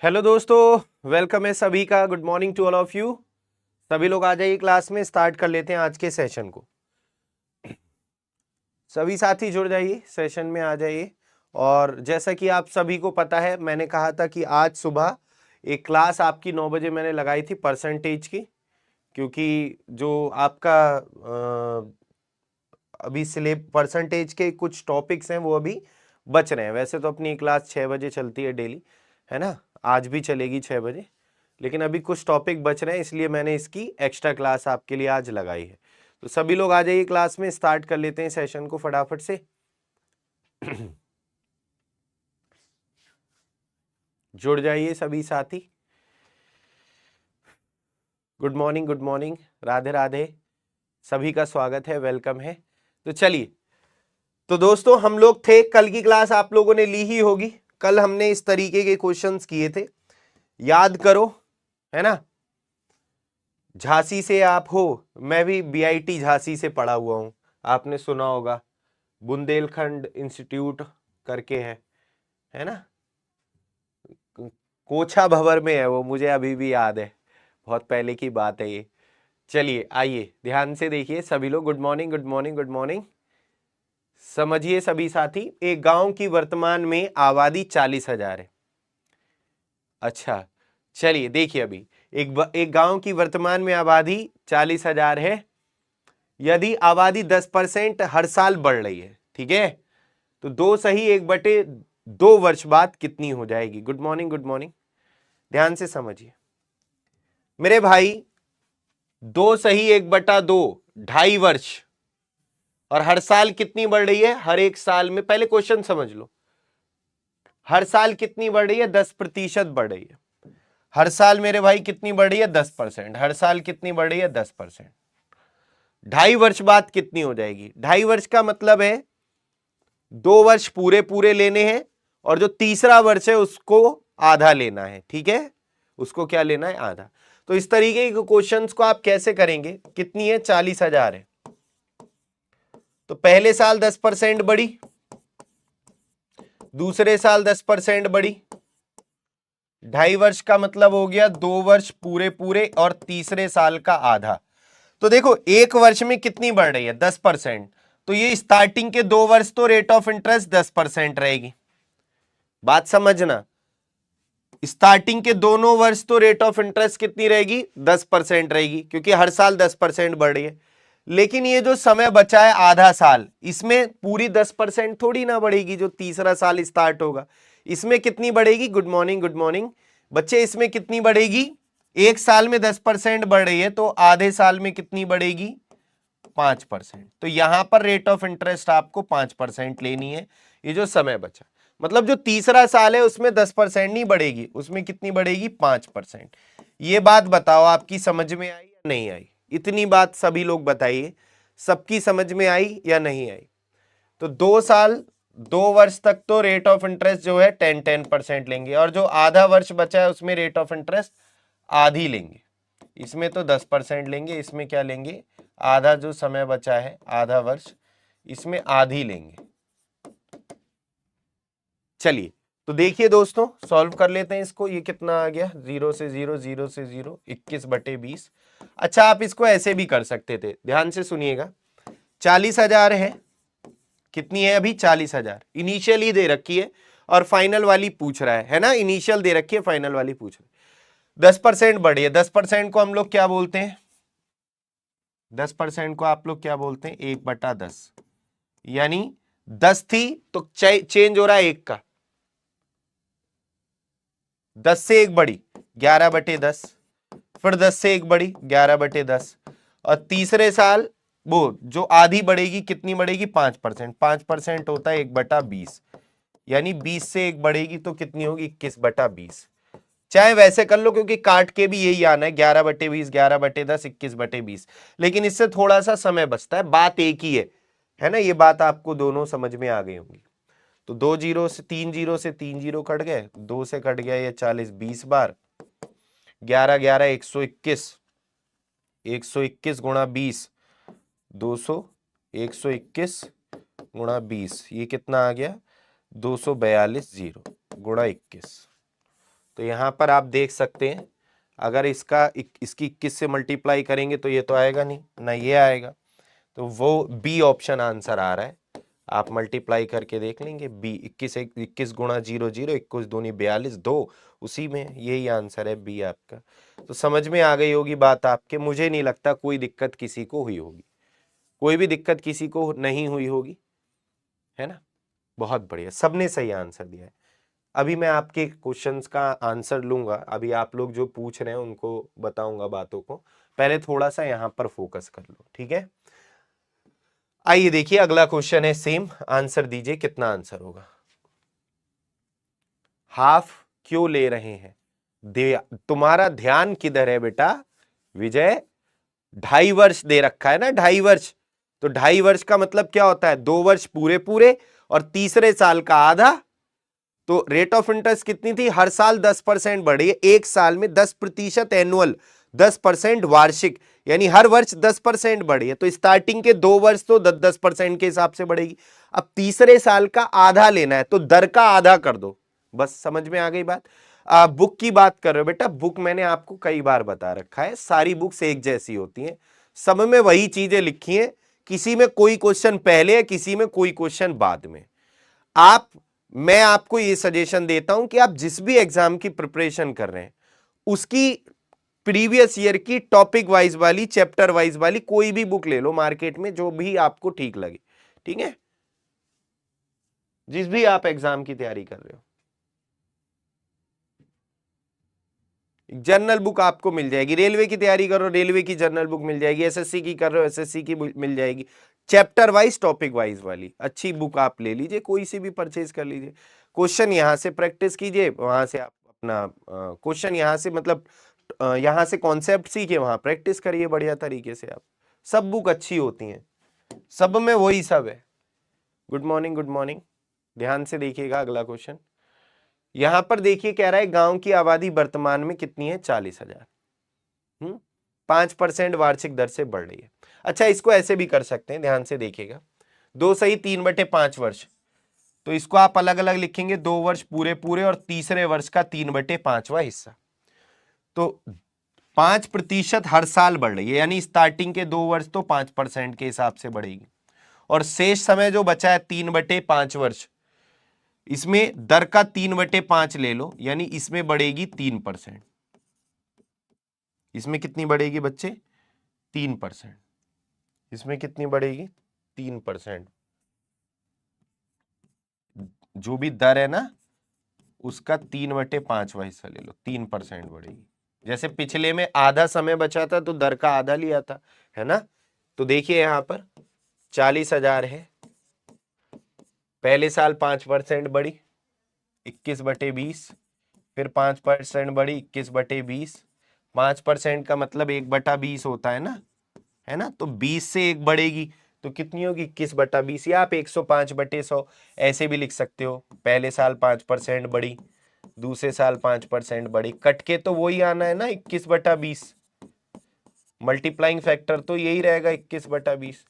Hello दोस्तों, welcome है सभी का। Good morning to all of you. सभी लोग आ जाइए क्लास में, स्टार्ट कर लेते हैं आज के सेशन को। सभी साथी जुड़ जाइए, सेशन में आ जाइए। और जैसा कि आप सभी को पता है, मैंने कहा था कि आज सुबह एक क्लास आपकी 9 बजे मैंने लगाई थी परसेंटेज की, क्योंकि जो आपका अभी सिलेब परसेंटेज के कुछ टॉपिक्स हैं वो अभी बच रहे हैं। वैसे तो अपनी क्लास 6 बजे चलती है डेली, है ना, आज भी चलेगी 6 बजे, लेकिन अभी कुछ टॉपिक बच रहे हैं, इसलिए मैंने इसकी एक्स्ट्रा क्लास आपके लिए आज लगाई है। तो सभी लोग आ जाइए क्लास में, स्टार्ट कर लेते हैं सेशन को फटाफट से। जुड़ जाइए सभी साथी। Good morning, good morning, Radhe Radhe, सभी का स्वागत है, वेलकम है। तो चलिए, तो दोस्तों हम लोग थे, कल की क्लास आप लोगों ने ली ही होगी। कल हमने इस तरीके के क्वेश्चंस किए थे, याद करो, है ना। झांसी से आप हो, मैं भी बीआईटी झांसी से पढ़ा हुआ हूं, आपने सुना होगा, बुंदेलखंड इंस्टीट्यूट करके है ना। कोछा भंवर में है वो, मुझे अभी भी याद है, बहुत पहले की बात है ये। चलिए आइए, ध्यान से देखिए सभी लोग। Good morning, good morning, good morning. समझिए सभी साथी, एक गांव की वर्तमान में आबादी 40,000 है। अच्छा, चलिए देखिए, अभी एक गांव की वर्तमान में आबादी 40,000 है। यदि आबादी 10% हर साल बढ़ रही है, ठीक है, तो 2 सही 1/2 वर्ष बाद कितनी हो जाएगी। गुड मॉर्निंग, गुड मॉर्निंग, ध्यान से समझिए मेरे भाई। 2 सही 1/2, 2.5 वर्ष, और हर साल कितनी बढ़ रही है, हर एक साल में, पहले क्वेश्चन समझ लो, हर साल कितनी बढ़ रही है, 10% बढ़ रही है। हर साल मेरे भाई कितनी बढ़ रही है, 10%। हर साल कितनी बढ़ रही है, 10%। 2.5 वर्ष बाद कितनी हो जाएगी। 2.5 वर्ष का मतलब है 2 वर्ष पूरे पूरे लेने हैं, और जो तीसरा वर्ष है उसको आधा लेना है, ठीक है, उसको क्या लेना है, आधा। तो इस तरीके के क्वेश्चंस को आप कैसे करेंगे। कितनी है, 40,000 है, तो पहले साल 10% बढ़ी, दूसरे साल 10% बढ़ी, 2.5 वर्ष का मतलब हो गया 2 वर्ष पूरे पूरे और तीसरे साल का आधा। तो देखो, 1 वर्ष में कितनी बढ़ रही है, 10%, तो ये स्टार्टिंग के 2 वर्ष तो रेट ऑफ इंटरेस्ट 10% रहेगी। बात समझना, स्टार्टिंग के दोनों वर्ष तो रेट ऑफ इंटरेस्ट कितनी रहेगी, 10% रहेगी, क्योंकि हर साल 10% बढ़ रही है। लेकिन ये जो समय बचा है आधा साल, इसमें पूरी 10% थोड़ी ना बढ़ेगी। जो तीसरा साल स्टार्ट होगा, इसमें कितनी बढ़ेगी। गुड मॉर्निंग, गुड मॉर्निंग बच्चे, इसमें कितनी बढ़ेगी, एक साल में 10% बढ़ रही है, तो आधे साल में कितनी बढ़ेगी, 5%। तो यहां पर रेट ऑफ इंटरेस्ट आपको 5% लेनी है। ये जो समय बचा, मतलब जो तीसरा साल है उसमें 10% नहीं बढ़ेगी, उसमें कितनी बढ़ेगी, 5%। ये बात बताओ आपकी समझ में आई या नहीं आई। इतनी बात सभी लोग बताइए, सबकी समझ में आई या नहीं आई। तो 2 साल 2 वर्ष तक तो रेट ऑफ इंटरेस्ट जो है 10% लेंगे, और जो आधा वर्ष बचा है उसमें रेट ऑफ इंटरेस्ट आधी लेंगे। इसमें तो 10% लेंगे, इसमें क्या लेंगे, आधा जो समय बचा है आधा वर्ष, इसमें आधी लेंगे। चलिए, तो देखिए दोस्तों, सॉल्व कर लेते हैं इसको। ये कितना आ गया, 0 से 0, 0 से 0, 21/20। अच्छा, आप इसको ऐसे भी कर सकते थे, ध्यान से सुनिएगा। 40,000 है, कितनी है अभी, 40,000 इनिशियली दे रखी है, और फाइनल वाली पूछ रहा है ना। इनिशियल दे रखी है, फाइनल वाली पूछ रहा है। 10% बढ़ी है, 10% को हम लोग क्या बोलते हैं, 10% को आप लोग क्या बोलते हैं, 1/10। यानी 10 थी तो चेंज हो रहा है 1 का, 10 से 1 बढ़ी 11/10, फिर 10 से 1 बढ़ी 11/10, और तीसरे साल वो जो आधी बढ़ेगी, कितनी बढ़ेगी, 5%। 5% होता है 1/20, यानी 20 से 1 बढ़ेगी तो कितनी होगी, 21/20। चाहे वैसे कर लो, क्योंकि काट के भी यही आना है, 11/20, 11/10, 21/20, लेकिन इससे थोड़ा सा समय बचता है, बात एक ही है ना। ये बात आपको दोनों समझ में आ गई होंगी। तो 3 जीरो कट गए, 2 से कट गया ये 40, 20 बार, 11 11 121, 121 गुणा 20, 200, 121 गुणा 20, ये कितना आ गया, 242 0 गुणा 21। तो यहां पर आप देख सकते हैं, अगर इसकी 21 से मल्टीप्लाई करेंगे तो ये तो आएगा नहीं ना, ये आएगा, तो वो बी ऑप्शन आंसर आ रहा है। आप मल्टीप्लाई करके देख लेंगे, बी 21 गुणा 0 0, 21 दूनी 42, 2 उसी में, यही आंसर है बी आपका। तो समझ में आ गई होगी बात आपके, मुझे नहीं लगता कोई दिक्कत किसी को हुई होगी, कोई भी दिक्कत किसी को नहीं हुई होगी, है ना। बहुत बढ़िया, सबने सही आंसर दिया है। अभी मैं आपके क्वेश्चंस का आंसर लूंगा, अभी आप लोग जो पूछ रहे हैं उनको बताऊंगा बातों को, पहले थोड़ा सा यहां पर फोकस कर लो, ठीक है। आइए देखिए अगला क्वेश्चन है, सेम आंसर दीजिए, कितना आंसर होगा। हाफ क्यों ले रहे हैं, तुम्हारा ध्यान किधर है बेटा विजय, 2.5 वर्ष दे रखा है ना, 2.5 वर्ष, तो 2.5 वर्ष का मतलब क्या होता है, 2 वर्ष पूरे पूरे और तीसरे साल का आधा। तो रेट ऑफ इंटरेस्ट कितनी थी, हर साल 10% बढ़ी है, एक साल में 10% एनुअल, 10% वार्षिक, यानी हर वर्ष 10% बढ़ी है। तो स्टार्टिंग के 2 वर्ष तो 10% के हिसाब से बढ़ेगी। अब तीसरे साल का आधा लेना है, तो दर का आधा कर दो, बस समझ में आ गई बात। बुक की बात कर रहे हो बेटा, बुक मैंने आपको कई बार बता रखा है, सारी बुक्स एक जैसी होती हैं, सब में वही चीजें लिखी हैं, किसी में कोई क्वेश्चन पहले है, किसी में कोई क्वेश्चन बाद में। मैं आपको ये सजेशन देता हूं कि आप जिस भी एग्जाम की प्रिपरेशन कर रहे हैं उसकी प्रीवियस ईयर की टॉपिक वाइज वाली, चैप्टर वाइज वाली कोई भी बुक ले लो मार्केट में, जो भी आपको ठीक लगे, ठीक है, जिस भी आप एग्जाम की तैयारी कर रहे हो। जर्नल बुक आपको मिल जाएगी, रेलवे की तैयारी कर रहे हो रेलवे की जर्नल बुक मिल जाएगी, एसएससी की कर रहे हो एसएससी की मिल जाएगी, चैप्टर वाइज टॉपिक वाइज वाली अच्छी बुक आप ले लीजिए, कोई सी भी परचेज कर लीजिए। क्वेश्चन यहां से प्रैक्टिस कीजिए, वहां से आप अपना क्वेश्चन यहां से मतलब यहां से कॉन्सेप्ट सीखिए, वहां प्रैक्टिस करिए बढ़िया तरीके से। आप सब बुक अच्छी होती हैं, सब में वही सब है। गुड मॉर्निंग, गुड मॉर्निंग, ध्यान से देखिएगा अगला क्वेश्चन। यहां पर देखिए कह रहा है गांव की आबादी वर्तमान में कितनी है, 40,000, 5% वार्षिक दर से बढ़ रही है। अच्छा, इसको ऐसे भी कर सकते हैं, ध्यान से देखिएगा, 2 सही 3/5 वर्ष, तो इसको आप अलग अलग लिखेंगे, 2 वर्ष पूरे पूरे और तीसरे वर्ष का 3/5वां हिस्सा। तो 5% हर साल बढ़ रही है, यानी स्टार्टिंग के 2 वर्ष तो 5% के हिसाब से बढ़ेगी, और शेष समय जो बचा है 3/5 वर्ष, इसमें दर का 3/5 ले लो, यानी इसमें बढ़ेगी 3%। इसमें कितनी बढ़ेगी बच्चे, 3%। इसमें कितनी बढ़ेगी, 3%। जो भी दर है ना उसका 3/5वां हिस्सा ले लो, 3% बढ़ेगी। जैसे पिछले में आधा समय बचा था तो दर का आधा लिया था, है ना। तो देखिए यहां पर 40,000 है, पहले साल 5% बढ़ी 21/20, फिर 5% बढ़ी 21/20, 5% का मतलब 1/20 होता है ना, तो 20 से 1 बढ़ेगी तो कितनी होगी, 21/20, या आप 105/100 ऐसे भी लिख सकते हो। पहले साल 5% बढ़ी, दूसरे साल 5% बढ़ी, कट के तो वही आना है ना 21/20, मल्टीप्लाइंग फैक्टर तो यही रहेगा 21/20,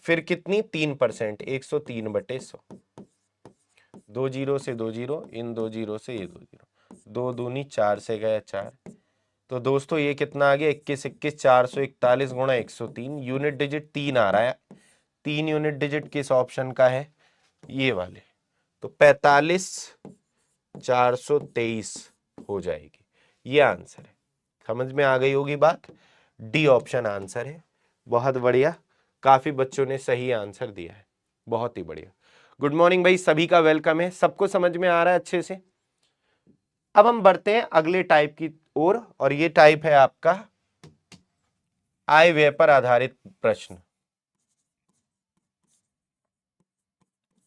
फिर कितनी 3%, 103/100, 2 जीरो से 2 जीरो, इन 2 जीरो से ये 2 जीरो, 2 दूनी 4 से गया 4, तो दोस्तों ये कितना आ गया, 21 21 441 गुणा 103, यूनिट डिजिट 3 आ रहा है, 3 यूनिट डिजिट किस ऑप्शन का है, ये वाले, तो 45,423 हो जाएगी, ये आंसर है। समझ में आ गई होगी बात, डी ऑप्शन आंसर है। बहुत बढ़िया, काफी बच्चों ने सही आंसर दिया है, बहुत ही बढ़िया। गुड मॉर्निंग भाई, सभी का वेलकम है, सबको समझ में आ रहा है अच्छे से। अब हम बढ़ते हैं अगले टाइप की ओर, और ये टाइप है आपका आय व्यय पर आधारित प्रश्न,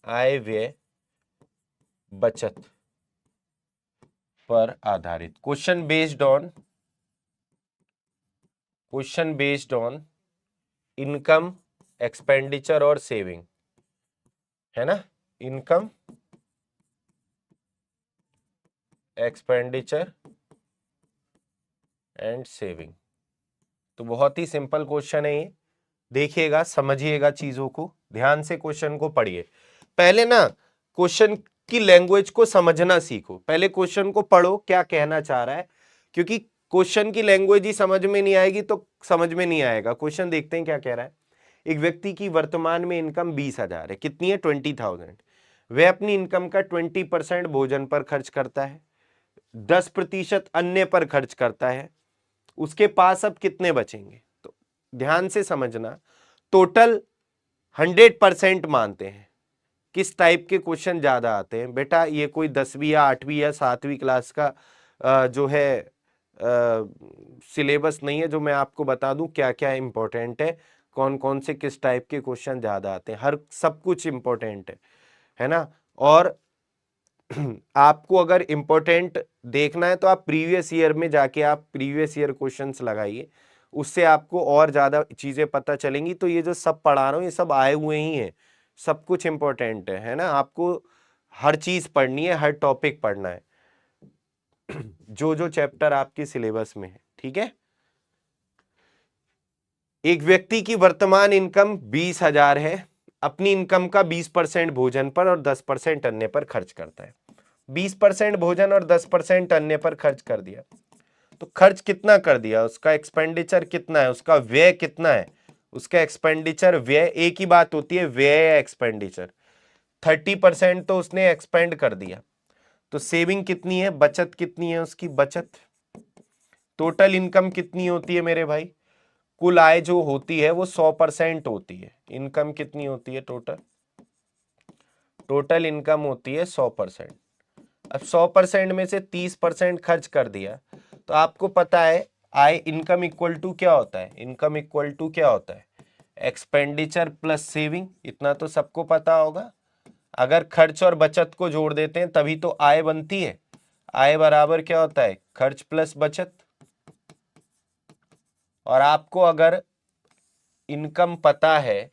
आय व्यय बचत पर आधारित, question based on income, expenditure और सेविंग, है ना, इनकम, एक्सपेंडिचर एंड सेविंग। तो बहुत ही सिंपल क्वेश्चन है ये, देखिएगा समझिएगा चीजों को ध्यान से, क्वेश्चन को पढ़िए। पहले ना क्वेश्चन की लैंग्वेज को समझना सीखो। पहले क्वेश्चन को पढ़ो क्या कहना चाह रहा है, क्योंकि क्वेश्चन की लैंग्वेज ही समझ में नहीं आएगी तो समझ में नहीं आएगा। क्वेश्चन देखते हैं क्या कह रहा है। एक व्यक्ति की वर्तमान में इनकम 20,000 है। कितनी है? 20,000। वह अपनी इनकम का 20% भोजन पर खर्च करता है, 10% अन्य पर खर्च करता है। उसके पास अब कितने बचेंगे? तो ध्यान से समझना, टोटल 100% मानते हैं। किस टाइप के क्वेश्चन ज्यादा आते हैं बेटा? ये कोई 10वीं या 8वीं या 7वीं क्लास का जो है सिलेबस नहीं है जो मैं आपको बता दूं क्या क्या इंपॉर्टेंट है, कौन कौन से किस टाइप के क्वेश्चन ज्यादा आते हैं। हर सब कुछ इंपॉर्टेंट है ना। और आपको अगर इंपॉर्टेंट देखना है तो आप प्रीवियस ईयर में जाके आप प्रीवियस ईयर क्वेश्चंस लगाइए, उससे आपको और ज्यादा चीजें पता चलेंगी। तो ये जो सब पढ़ा रहा हूँ ये सब आए हुए ही हैं, सब कुछ इंपॉर्टेंट है ना। आपको हर चीज पढ़नी है, हर टॉपिक पढ़ना है, जो जो चैप्टर आपके सिलेबस में है, ठीक है। एक व्यक्ति की वर्तमान इनकम 20,000 है। अपनी इनकम का 20% भोजन पर और 10% अन्य पर खर्च करता है। 20% भोजन और 10% अन्य पर खर्च कर दिया, तो खर्च कितना कर दिया, उसका एक्सपेंडिचर कितना है, उसका व्यय कितना है। उसका एक्सपेंडिचर व्यय, एक ही बात होती है व्यय या एक्सपेंडिचर। 30% तो उसने एक्सपेंड कर दिया, तो सेविंग कितनी है, बचत कितनी है, उसकी बचत। टोटल इनकम कितनी होती है मेरे भाई? कुल आय जो होती है वो 100% होती है। इनकम कितनी होती है? टोटल इनकम होती है 100%। अब 100% में से 30% खर्च कर दिया, तो आपको पता है आय इनकम इक्वल टू क्या होता है? इनकम इक्वल टू क्या होता है? Expenditure plus saving. इतना तो सबको पता होगा। अगर खर्च और बचत को जोड़ देते हैं तभी तो आय बनती है। आय बराबर क्या होता है? खर्च प्लस बचत। और आपको अगर इनकम पता है,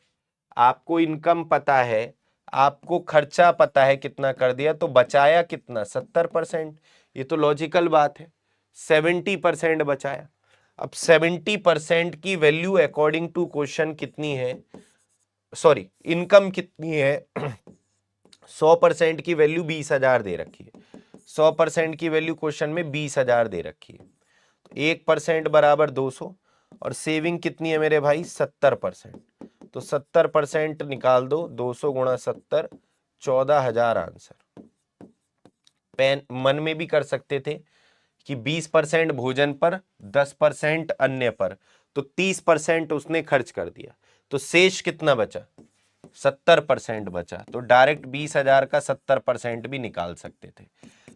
आपको इनकम पता है, आपको खर्चा पता है कितना कर दिया, तो बचाया कितना? 70%। ये तो लॉजिकल बात है। 70% बचाया। अब 70% की वैल्यू अकॉर्डिंग टू क्वेश्चन कितनी है? सॉरी, इनकम कितनी है? 100% की वैल्यू 20,000 दे रखी है। 100% की वैल्यू क्वेश्चन में 20,000 दे रखी है। 1% बराबर 200। और सेविंग कितनी है मेरे भाई? 70%। तो 70% निकाल दो, 200 गुणा 70, 14,000 आंसर। पेन मन में भी कर सकते थे कि 20% भोजन पर, 10% अन्य पर, तो 30% उसने खर्च कर दिया, तो शेष कितना बचा? 70% बचा। तो डायरेक्ट 20,000 का 70% भी निकाल सकते थे।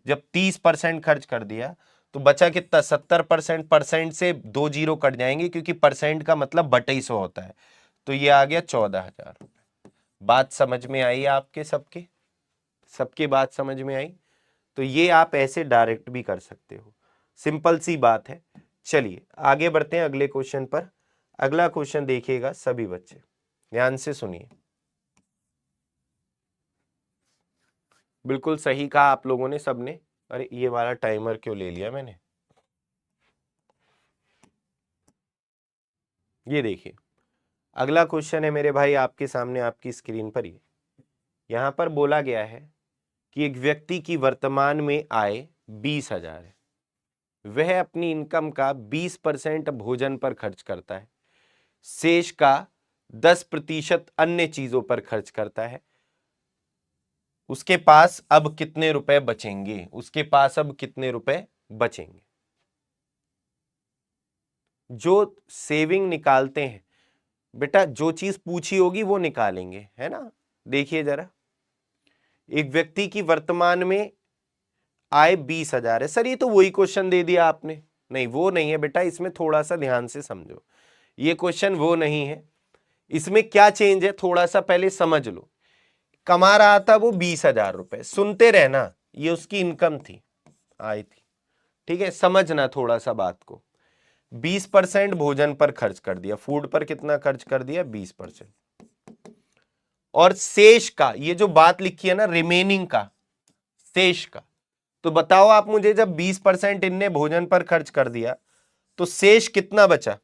जब 30% खर्च कर दिया तो बचा कितना? 70%। परसेंट से 2 जीरो कट जाएंगे क्योंकि परसेंट का मतलब बटे 100 होता है। तो ये आ गया 14,000। बात समझ में आई आपके? सबके सबके बात समझ में आई? तो ये आप ऐसे डायरेक्ट भी कर सकते हो, सिंपल सी बात है। चलिए आगे बढ़ते हैं अगले क्वेश्चन पर। अगला क्वेश्चन देखिएगा सभी बच्चे, ध्यान से सुनिए। बिल्कुल सही कहा आप लोगों ने सबने। अरे ये वाला टाइमर क्यों ले लिया मैंने? ये देखिए अगला क्वेश्चन है मेरे भाई आपके सामने, आपकी स्क्रीन पर ही। यहां पर बोला गया है कि एक व्यक्ति की वर्तमान में आय 20,000 है। वह अपनी इनकम का 20% भोजन पर खर्च करता है, शेष का 10% अन्य चीजों पर खर्च करता है। उसके पास अब कितने रुपए बचेंगे? उसके पास अब कितने रुपए बचेंगे? जो सेविंग निकालते हैं बेटा, जो चीज पूछी होगी वो निकालेंगे, है ना। देखिए जरा, एक व्यक्ति की वर्तमान में आय 20,000 है। सर ये तो वही क्वेश्चन दे दिया आपने। नहीं, वो नहीं है बेटा, इसमें थोड़ा सा ध्यान से समझो। ये क्वेश्चन वो नहीं है। इसमें क्या चेंज है थोड़ा सा पहले समझ लो। कमा रहा था वो 20,000 रुपए, सुनते रहना, ये उसकी इनकम थी, आय थी, ठीक है। समझना थोड़ा सा बात को। 20% भोजन पर खर्च कर दिया, फूड पर कितना खर्च कर दिया? 20%। और शेष का, ये जो बात लिखी है ना रिमेनिंग का, शेष का, तो बताओ आप मुझे, जब 20% इनने भोजन पर खर्च कर दिया तो शेष कितना बचा?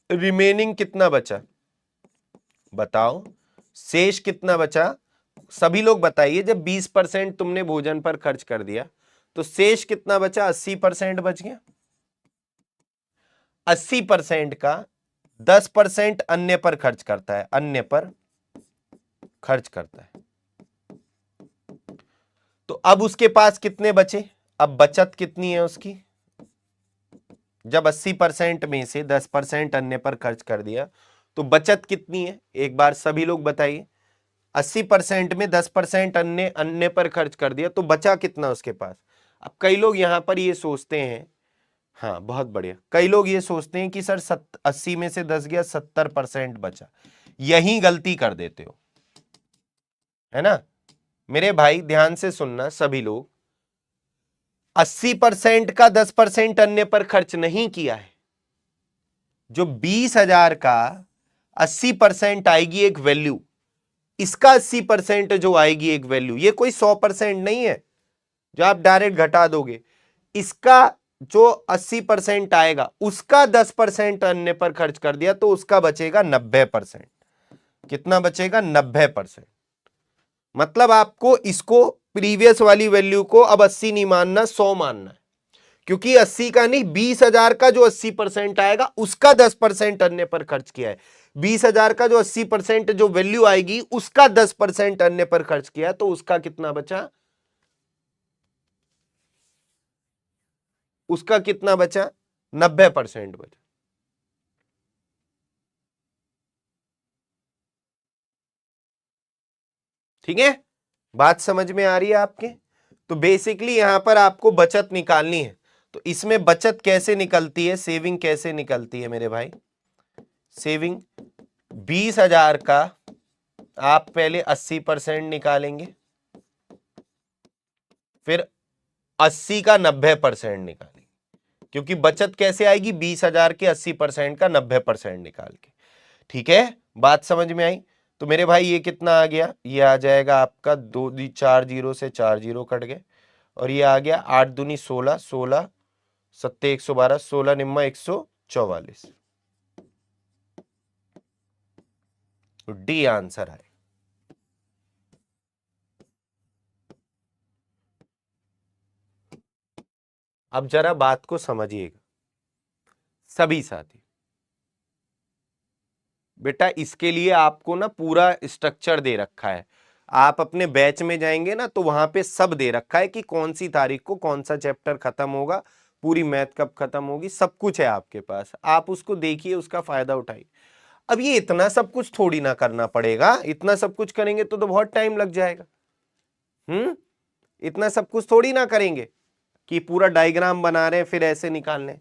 रिमेनिंग कितना बचा? बताओ शेष कितना बचा? सभी लोग बताइए, जब 20% तुमने भोजन पर खर्च कर दिया तो शेष कितना बचा? 80% बच गया। 80% का 10% अन्य पर खर्च करता है, अन्य पर खर्च करता है। तो अब उसके पास कितने बचे? अब बचत कितनी है उसकी? जब 80% में से 10% अन्य पर खर्च कर दिया तो बचत कितनी है? एक बार सभी लोग बताइए। 80% में 10% अन्य अन्य पर खर्च कर दिया तो बचा कितना उसके पास? अब कई लोग यहां पर ये सोचते हैं, हाँ बहुत बढ़िया, कई लोग ये सोचते हैं कि सर 80 में से 10 गया, 70% बचा। यही गलती कर देते हो, है ना मेरे भाई? ध्यान से सुनना सभी लोग, 80% का 10% अन्य पर खर्च नहीं किया है। जो 20,000 का 80% आएगी एक वैल्यू, इसका 80% जो आएगी एक वैल्यू, ये कोई 100% नहीं है जो आप डायरेक्ट घटा दोगे। इसका जो 80% आएगा उसका 10% अन्य पर खर्च कर दिया तो उसका बचेगा 90%। कितना बचेगा? 90%। मतलब आपको इसको, प्रीवियस वाली वैल्यू को अब 80 नहीं मानना, 100 मानना है, क्योंकि 80 का नहीं, 20,000 का जो 80% आएगा उसका 10% अन्य पर खर्च किया है। 20,000 का जो 80% जो वैल्यू आएगी उसका 10% अन्य पर खर्च किया है, तो उसका कितना बचा? उसका कितना बचा? 90% बचा। ठीक है, बात समझ में आ रही है आपके? तो बेसिकली यहां पर आपको बचत निकालनी है। तो इसमें बचत कैसे निकलती है, सेविंग कैसे निकलती है मेरे भाई? सेविंग 20,000 का आप पहले 80% निकालेंगे, फिर 80 का 90% निकालेंगे, क्योंकि बचत कैसे आएगी? 20,000 के 80% का 90% निकाल के। ठीक है, बात समझ में आई? तो मेरे भाई ये कितना आ गया? ये आ जाएगा आपका 4 जीरो से 4 जीरो कट गए, और ये आ गया 8 दूनी 16, 16 सत्ते 112, 16 निम्मा 144। तो डी आंसर है। अब जरा बात को समझिएगा सभी साथी। बेटा इसके लिए आपको ना पूरा स्ट्रक्चर दे रखा है। आप अपने बैच में जाएंगे ना तो वहां पे सब दे रखा है कि कौन सी तारीख को कौन सा चैप्टर खत्म होगा, पूरी मैथ कब खत्म होगी, सब कुछ है आपके पास। आप उसको देखिए, उसका फायदा उठाइए। अब ये इतना सब कुछ थोड़ी ना करना पड़ेगा, इतना सब कुछ करेंगे तो बहुत टाइम लग जाएगा। इतना सब कुछ थोड़ी ना करेंगे कि पूरा डायग्राम बना रहे हैं फिर ऐसे निकालने।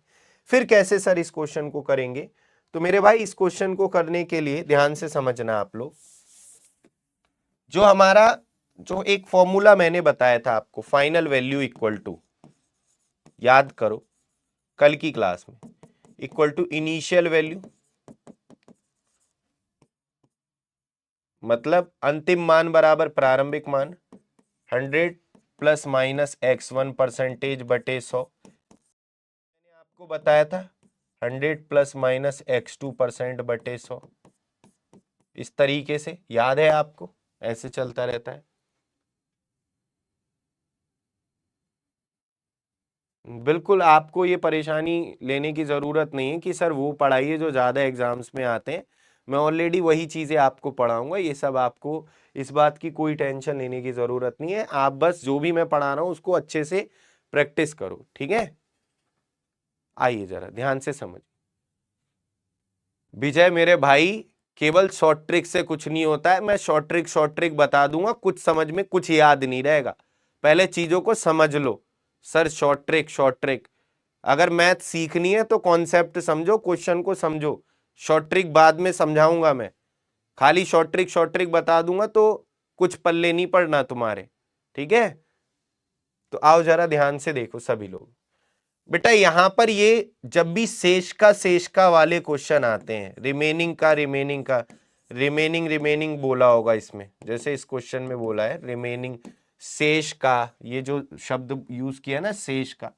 फिर कैसे सर इस क्वेश्चन को करेंगे? तो मेरे भाई इस क्वेश्चन को करने के लिए ध्यान से समझना आप लोग, जो हमारा जो एक फॉर्मूला मैंने बताया था आपको, फाइनल वैल्यू इक्वल टू, याद करो कल की क्लास में, इक्वल टू इनिशियल वैल्यू, मतलब अंतिम मान बराबर प्रारंभिक मान, 100 प्लस माइनस x1% बटे 100। मैंने आपको बताया था 100 प्लस माइनस x2% बटे 100। इस तरीके से याद है आपको? ऐसे चलता रहता है। बिल्कुल आपको ये परेशानी लेने की जरूरत नहीं है कि सर वो पढ़ाइए जो ज्यादा एग्जाम्स में आते हैं। मैं ऑलरेडी वही चीजें आपको पढ़ाऊंगा, ये सब आपको इस बात की कोई टेंशन लेने की जरूरत नहीं है। आप बस जो भी मैं पढ़ा रहा हूं उसको अच्छे से प्रैक्टिस करो, ठीक है? आइए जरा ध्यान से समझ। विजय मेरे भाई, केवल शॉर्ट ट्रिक से कुछ नहीं होता है। मैं शॉर्ट ट्रिक बता दूंगा, कुछ समझ में कुछ याद नहीं रहेगा। पहले चीजों को समझ लो। सर शॉर्ट ट्रिक, अगर मैथ सीखनी है तो कॉन्सेप्ट समझो, क्वेश्चन को समझो। शॉर्ट ट्रिक बाद में समझाऊंगा मैं, खाली शॉर्ट ट्रिक बता दूंगा तो कुछ पल्ले नहीं पड़ना तुम्हारे, ठीक है? तो आओ जरा ध्यान से देखो सभी लोग। बेटा यहां पर ये जब भी शेष का वाले क्वेश्चन आते हैं, रिमेनिंग बोला होगा इसमें, जैसे इस क्वेश्चन में बोला है रिमेनिंग, शेष का, ये जो शब्द यूज किया ना शेष का,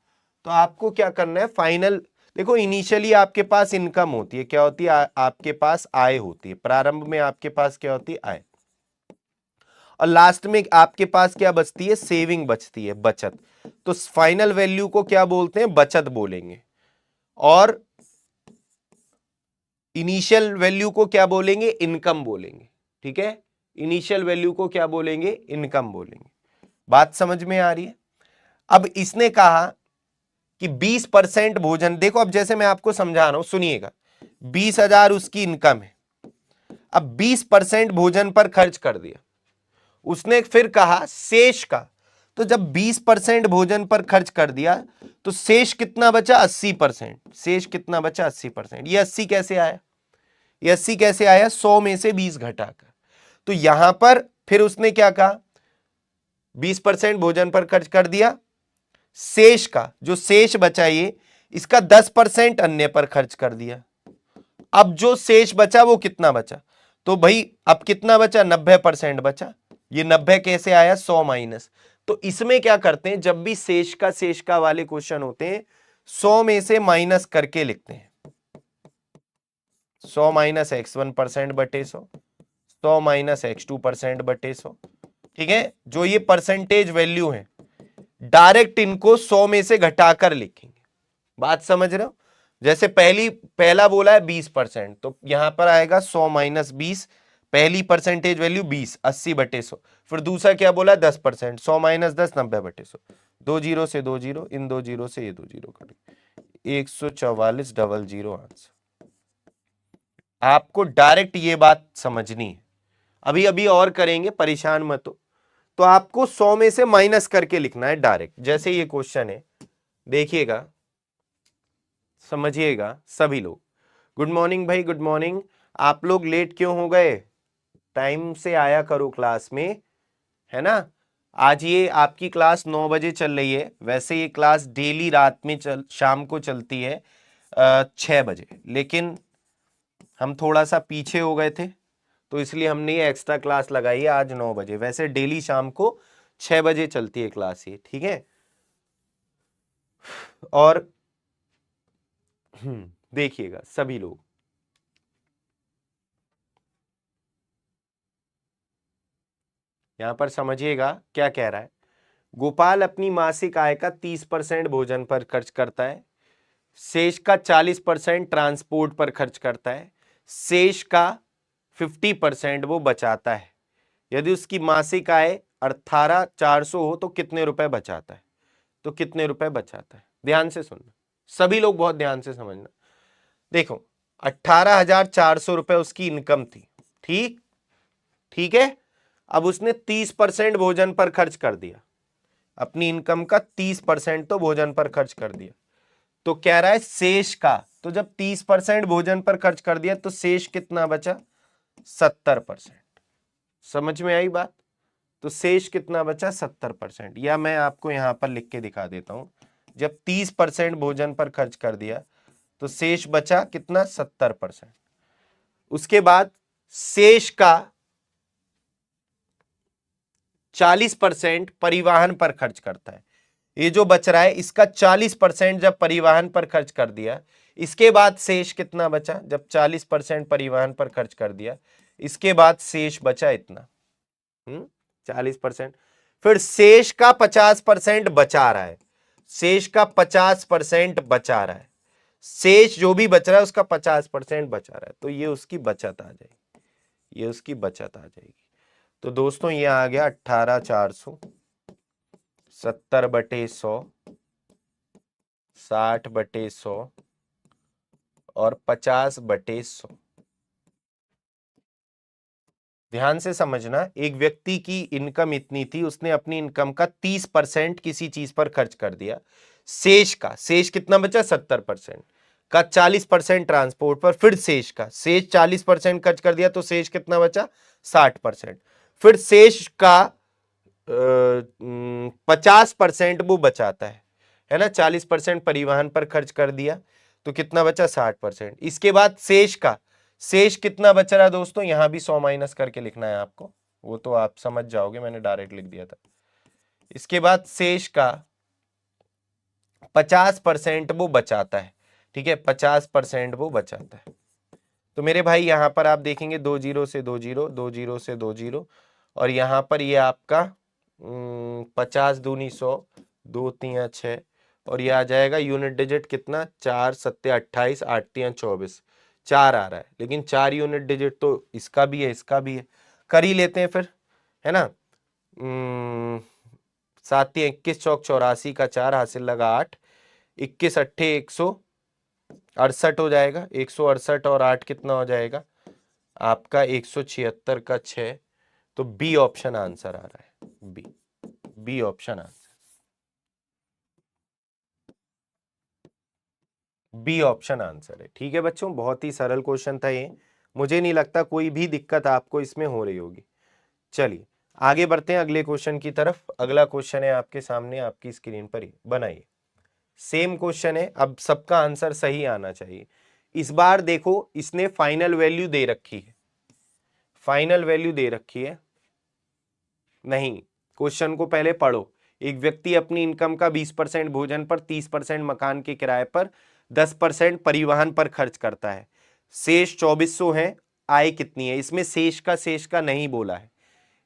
तो आपको क्या करना है? फाइनल देखो, इनिशियली आपके पास इनकम होती है, क्या होती है? आपके पास आय होती है, प्रारंभ में आपके पास क्या होती है? आय। और लास्ट में आपके पास क्या बचती है, सेविंग बचती है, बचत। तो फाइनल वैल्यू को क्या बोलते हैं, बचत बोलेंगे। और इनिशियल वैल्यू को क्या बोलेंगे, इनकम बोलेंगे। ठीक है, इनिशियल वैल्यू को क्या बोलेंगे, इनकम बोलेंगे। बात समझ में आ रही है। अब इसने कहा कि 20% भोजन, देखो अब जैसे मैं आपको समझा रहा हूं, सुनिएगा, 20,000 उसकी इनकम है। अब 20% भोजन पर खर्च कर दिया। उसने फिर कहा शेष का, तो जब 20% भोजन पर खर्च कर दिया तो शेष कितना बचा, 80%। शेष कितना बचा, 80%। ये 80 कैसे आया, ये 80 कैसे आया, 100 में से 20 घटाकर। तो यहां पर फिर उसने क्या कहा, 20% भोजन पर खर्च कर दिया, शेष का जो शेष बचा ये, इसका 10% अन्य पर खर्च कर दिया। अब जो शेष बचा वो कितना बचा, तो भाई अब कितना बचा, 90% बचा। ये 90 कैसे आया, 100 माइनस। तो इसमें क्या करते हैं, जब भी शेष का वाले क्वेश्चन होते हैं 100 में से माइनस करके लिखते हैं। 100 माइनस x1% बटे 100, 100 माइनस x2% बटे 100। ठीक है, जो ये परसेंटेज वैल्यू है डायरेक्ट इनको 100 में से घटाकर लिखेंगे। बात समझ रहे हो, जैसे पहला बोला है 20%, तो यहां पर आएगा 100 माइनस 20, पहली परसेंटेज वैल्यू 20, 80 बटे 100। फिर दूसरा क्या बोला, 10%, 100 माइनस 10, 90 बटे 100। 2 जीरो से 2 जीरो, इन 2 जीरो से ये 2 जीरो कट, 144,000 आंसर। आपको डायरेक्ट ये बात समझनी है, अभी अभी और करेंगे, परेशान मत हो। तो आपको 100 में से माइनस करके लिखना है डायरेक्ट, जैसे ये क्वेश्चन है, देखिएगा, समझिएगा सभी लोग। गुड मॉर्निंग भाई, गुड मॉर्निंग। आप लोग लेट क्यों हो गए, टाइम से आया करो क्लास में, है ना। आज ये आपकी क्लास 9 बजे चल रही है, वैसे ये क्लास डेली रात में शाम को चलती है 6 बजे, लेकिन हम थोड़ा सा पीछे हो गए थे तो इसलिए हमने ये एक्स्ट्रा क्लास लगाई है आज 9 बजे। वैसे डेली शाम को 6 बजे चलती है क्लास ये, ठीक है। और देखिएगा सभी लोग, यहां पर समझिएगा क्या कह रहा है। गोपाल अपनी मासिक आय का 30% भोजन पर खर्च करता है, शेष का 40% ट्रांसपोर्ट पर खर्च करता है, शेष का 50% वो बचाता है। यदि उसकी मासिक आय 18,400 हो तो कितने रुपए बचाता है, तो कितने रुपए बचाता है। ध्यान से सुनना सभी लोग, बहुत ध्यान से समझना। देखो 18,400 रुपए उसकी इनकम थी, ठीक ठीक है। अब उसने 30% भोजन पर खर्च कर दिया, अपनी इनकम का 30% तो भोजन पर खर्च कर दिया। तो कह रहा है शेष का, तो जब 30% भोजन पर खर्च कर दिया तो शेष कितना बचा, 70%। समझ में आई बात, तो शेष कितना बचा, 70%। या मैं आपको यहां पर लिख के दिखा देता हूं, जब 30% भोजन पर खर्च कर दिया तो शेष बचा कितना, 70%। उसके बाद शेष का 40% परिवहन पर खर्च करता है। ये जो बच रहा है इसका 40% जब परिवहन पर खर्च कर दिया, इसके बाद शेष कितना बचा, जब 40% परिवहन पर खर्च कर दिया इसके बाद शेष बचा इतना 40%। फिर शेष का 50% बचा रहा है, शेष का 50% बचा रहा है, शेष जो भी बच रहा है उसका 50% बचा रहा है, तो ये उसकी बचत आ जाएगी, ये उसकी बचत आ जाएगी। तो दोस्तों ये आ गया 18,400, 70/100, 60/100 और 50/100। ध्यान से समझना, एक व्यक्ति की इनकम इतनी थी, उसने अपनी इनकम का 30% किसी चीज पर खर्च कर दिया, शेष कितना बचा, 70% का 40% ट्रांसपोर्ट पर, फिर शेष 40% खर्च कर दिया तो शेष कितना बचा, 60%। फिर शेष का 50% वो बचाता है ना, 40% परिवहन पर खर्च कर दिया तो कितना बचा, 60%। इसके बाद शेष कितना बच रहा है दोस्तों, यहां भी 100 माइनस करके लिखना है आपको, वो तो आप समझ जाओगे, मैंने डायरेक्ट लिख दिया था। इसके बाद शेष का 50% वो बचाता है, ठीक है, 50% वो बचाता है। तो मेरे भाई यहां पर आप देखेंगे 2 जीरो से 2 जीरो, 2 जीरो से 2 जीरो और यहाँ पर ये आपका 50 दूनी 100, 2 3 6, और ये आ जाएगा यूनिट डिजिट कितना, 4 7 28, 8 3 24, 4 आ रहा है, लेकिन 4 यूनिट डिजिट तो इसका भी है इसका भी है, कर ही लेते हैं फिर, है ना। 7 3 21 चौक 84 का 4 हासिल लगा 8, 21 अट्ठे 168 हो जाएगा, 168 और 8 कितना हो जाएगा आपका 176 का 6। तो बी ऑप्शन आंसर आ रहा है, B option answer, B option answer है। ठीक है बच्चों, बहुत ही सरल क्वेश्चन था ये, मुझे नहीं लगता कोई भी दिक्कत आपको इसमें हो रही होगी। चलिए आगे बढ़ते हैं अगले क्वेश्चन की तरफ। अगला क्वेश्चन है आपके सामने, आपकी स्क्रीन पर ही बनाइए। सेम क्वेश्चन है, अब सबका आंसर सही आना चाहिए। इस बार देखो इसने फाइनल वैल्यू दे रखी है, फाइनल वैल्यू दे रखी है नहीं, क्वेश्चन को पहले पढ़ो। एक व्यक्ति अपनी इनकम का 20% भोजन पर, 30% मकान के किराए पर, 10% परिवहन पर खर्च करता है। शेष 2400 है, आय कितनी है। इसमें शेष का नहीं बोला है,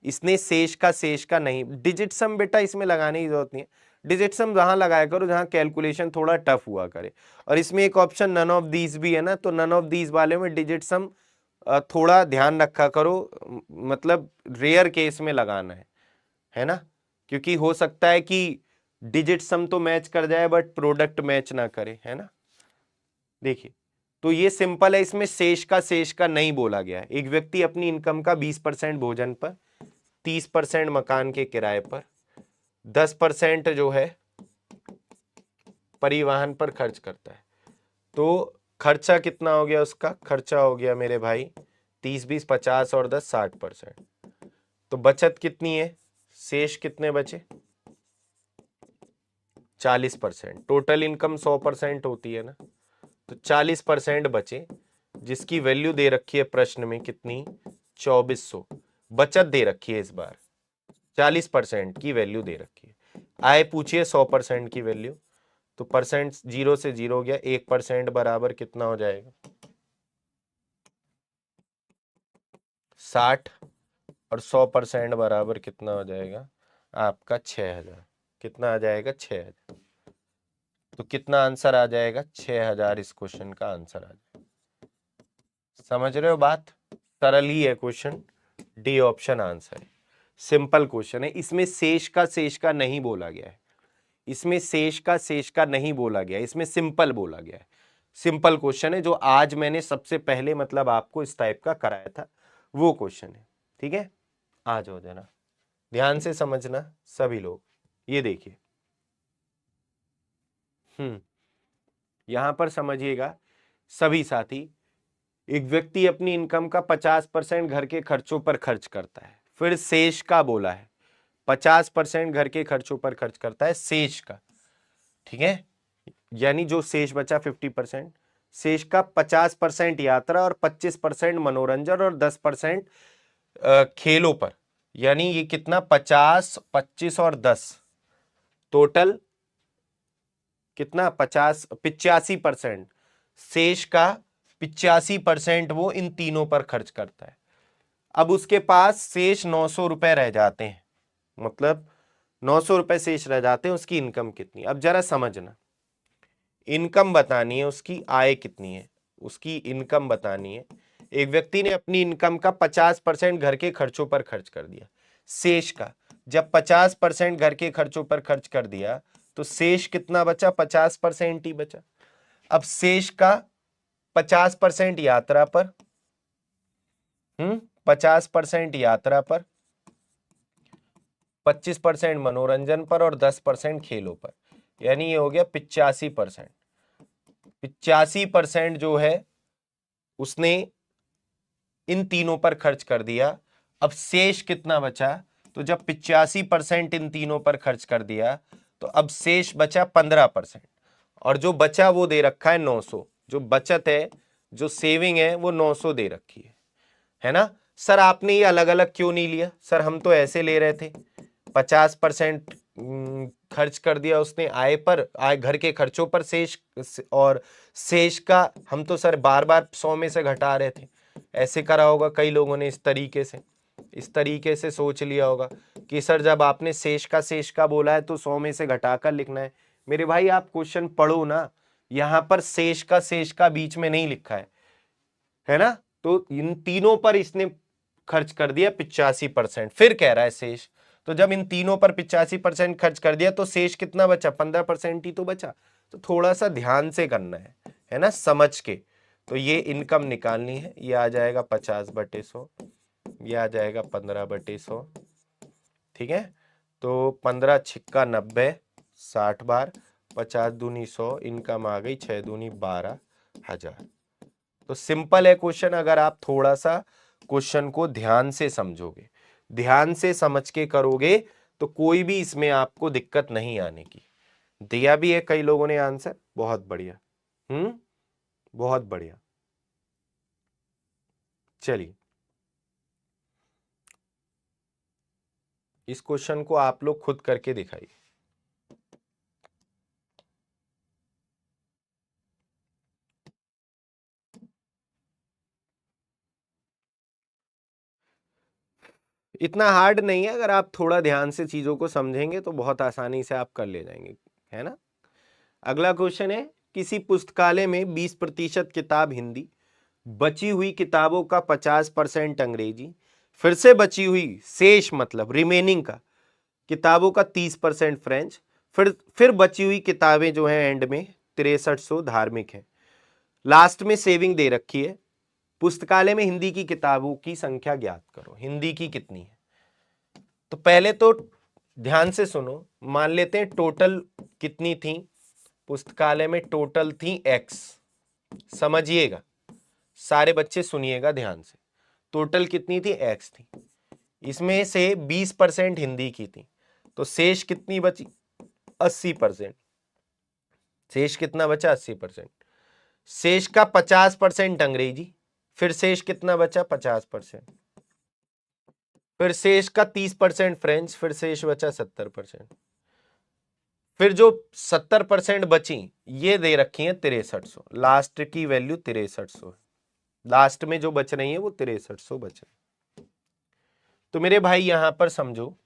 इसने शेष का नहीं। डिजिट सम बेटा इसमें लगाने की जरूरत नहीं है, डिजिट सम जहां लगाया करो जहां कैलकुलेशन थोड़ा टफ हुआ करे। और इसमें एक ऑप्शन नन ऑफ दीज भी है ना, तो नन ऑफ दीज वाले में डिजिट सम थोड़ा ध्यान रखा करो, मतलब रेयर केस में लगाना है ना, क्योंकि हो सकता है कि डिजिट सम तो मैच कर जाए बट प्रोडक्ट मैच ना करे, है ना। देखिए तो ये सिंपल है, इसमें शेष का नहीं बोला गया है। एक व्यक्ति अपनी इनकम का 20% भोजन पर, 30% मकान के किराए पर, 10% जो है परिवहन पर खर्च करता है। तो खर्चा कितना हो गया, उसका खर्चा हो गया मेरे भाई 30 20 50 और 10 60%। तो बचत कितनी है, शेष कितने बचे 40%। टोटल इनकम 100% होती है ना, तो 40% बचे, जिसकी वैल्यू दे रखी है प्रश्न में कितनी 2400 बचत दे रखी है। इस बार 40% की वैल्यू दे रखी है। आय पूछिए 100% की वैल्यू, तो परसेंट 0 से 0 हो गया, 1% बराबर कितना हो जाएगा 60, और 100% बराबर कितना हो जाएगा आपका 6000। कितना आ जाएगा 6000। तो कितना आंसर आ जाएगा 6000, इस क्वेश्चन का आंसर आ जाएगा। समझ रहे हो बात, सरल ही है क्वेश्चन, डी ऑप्शन आंसर है। सिंपल क्वेश्चन है, इसमें शेष का नहीं बोला गया है, इसमें शेष का नहीं बोला गया, इसमें सिंपल बोला गया है। सिंपल क्वेश्चन है जो आज मैंने सबसे पहले मतलब आपको इस टाइप का कराया था, वो क्वेश्चन है। ठीक है, आ जाओ जरा ध्यान से समझना सभी लोग। ये देखिए यहां पर समझिएगा सभी साथी। एक व्यक्ति अपनी इनकम का 50% घर के खर्चों पर खर्च करता है, फिर शेष का बोला है, 50% घर के खर्चों पर खर्च करता है शेष का। ठीक है, यानी जो शेष बचा 50%, शेष का 50% यात्रा और 25% मनोरंजन और 10% खेलों पर, यानी ये कितना 50 25 और 10 टोटल कितना 50 85%। शेष का 85% वो इन तीनों पर खर्च करता है। अब उसके पास शेष 900 रुपए रह जाते हैं, मतलब 900 रुपए शेष रह जाते हैं, उसकी इनकम कितनी। अब जरा समझना, इनकम बतानी है उसकी, आय कितनी है, उसकी इनकम बतानी है। एक व्यक्ति ने अपनी इनकम का 50% घर के खर्चों पर खर्च कर दिया, शेष का जब 50% घर के खर्चों पर खर्च कर दिया तो शेष कितना बचा 50% ही बचा। अब शेष का 50% यात्रा पर, 50% यात्रा पर, 25% मनोरंजन पर और 10% खेलों पर, यानी ये हो गया 85%। 85% जो है उसने इन तीनों पर खर्च कर दिया। अब शेष कितना बचा, तो जब 85% इन तीनों पर खर्च कर दिया तो अब शेष बचा 15%, और जो बचा वो दे रखा है 900। जो बचत है, जो सेविंग है वो 900 दे रखी है ना। सर आपने ये अलग अलग क्यों नहीं लिया, सर हम तो ऐसे ले रहे थे, 50% खर्च कर दिया उसने आय पर, आय घर के खर्चों पर शेष, और शेष का हम तो सर बार बार 100 में से घटा रहे थे। ऐसे करा होगा कई लोगों ने इस तरीके से, इस तरीके से सोच लिया होगा कि सर जब आपने शेष का बोला है तो 100 में से घटाकर लिखना है। मेरे भाई आप क्वेश्चन पढ़ो ना, यहां पर शेष का बीच में नहीं लिखा है ना। तो इन तीनों पर इसने खर्च कर दिया 85%, फिर कह रहा है शेष। तो जब इन तीनों पर 85% खर्च कर दिया तो शेष कितना बचा, 15% ही तो बचा। तो थोड़ा सा ध्यान से करना है ना, समझ के। तो ये इनकम निकालनी है, ये आ जाएगा 50/100, ये आ जाएगा 15/100, ठीक है। तो 15 छिक्का 90, 60 बार, 50 दूनी 100, इनकम आ गई 6 दूनी 12,000। तो सिंपल है क्वेश्चन, अगर आप थोड़ा सा क्वेश्चन को ध्यान से समझोगे, ध्यान से समझ के करोगे तो कोई भी इसमें आपको दिक्कत नहीं आने की। दिया भी है कई लोगों ने आंसर, बहुत बढ़िया। बहुत बढ़िया। चलिए इस क्वेश्चन को आप लोग खुद करके दिखाइए। इतना हार्ड नहीं है, अगर आप थोड़ा ध्यान से चीजों को समझेंगे तो बहुत आसानी से आप कर ले जाएंगे, है ना। अगला क्वेश्चन है, किसी पुस्तकालय में 20% किताब हिंदी, बची हुई किताबों का 50% अंग्रेजी, फिर से बची हुई शेष मतलब रिमेनिंग का किताबों का 30% फ्रेंच, फिर बची हुई किताबें जो हैं एंड में 6300 धार्मिक है, लास्ट में सेविंग दे रखी है। पुस्तकालय में हिंदी की किताबों की संख्या ज्ञात करो। हिंदी की कितनी है? तो पहले तो ध्यान से सुनो, मान लेते हैं टोटल कितनी थी पुस्तकालय में, टोटल थी x। समझिएगा सारे बच्चे, सुनिएगा ध्यान से, टोटल कितनी थी, x थी। इसमें से 20% हिंदी की थी, तो शेष कितनी बची, 80%। शेष कितना बचा, 80%। शेष का 50% अंग्रेजी, फिर शेष कितना बचा, 50%। फिर शेष का 30% फ्रेंच, फिर शेष बचा 70%। फिर जो 70% बची ये दे रखी है 6300, लास्ट की वैल्यू 6300 है। लास्ट में जो बच रही है वो 6300 बच रही। तो मेरे भाई यहां पर समझो,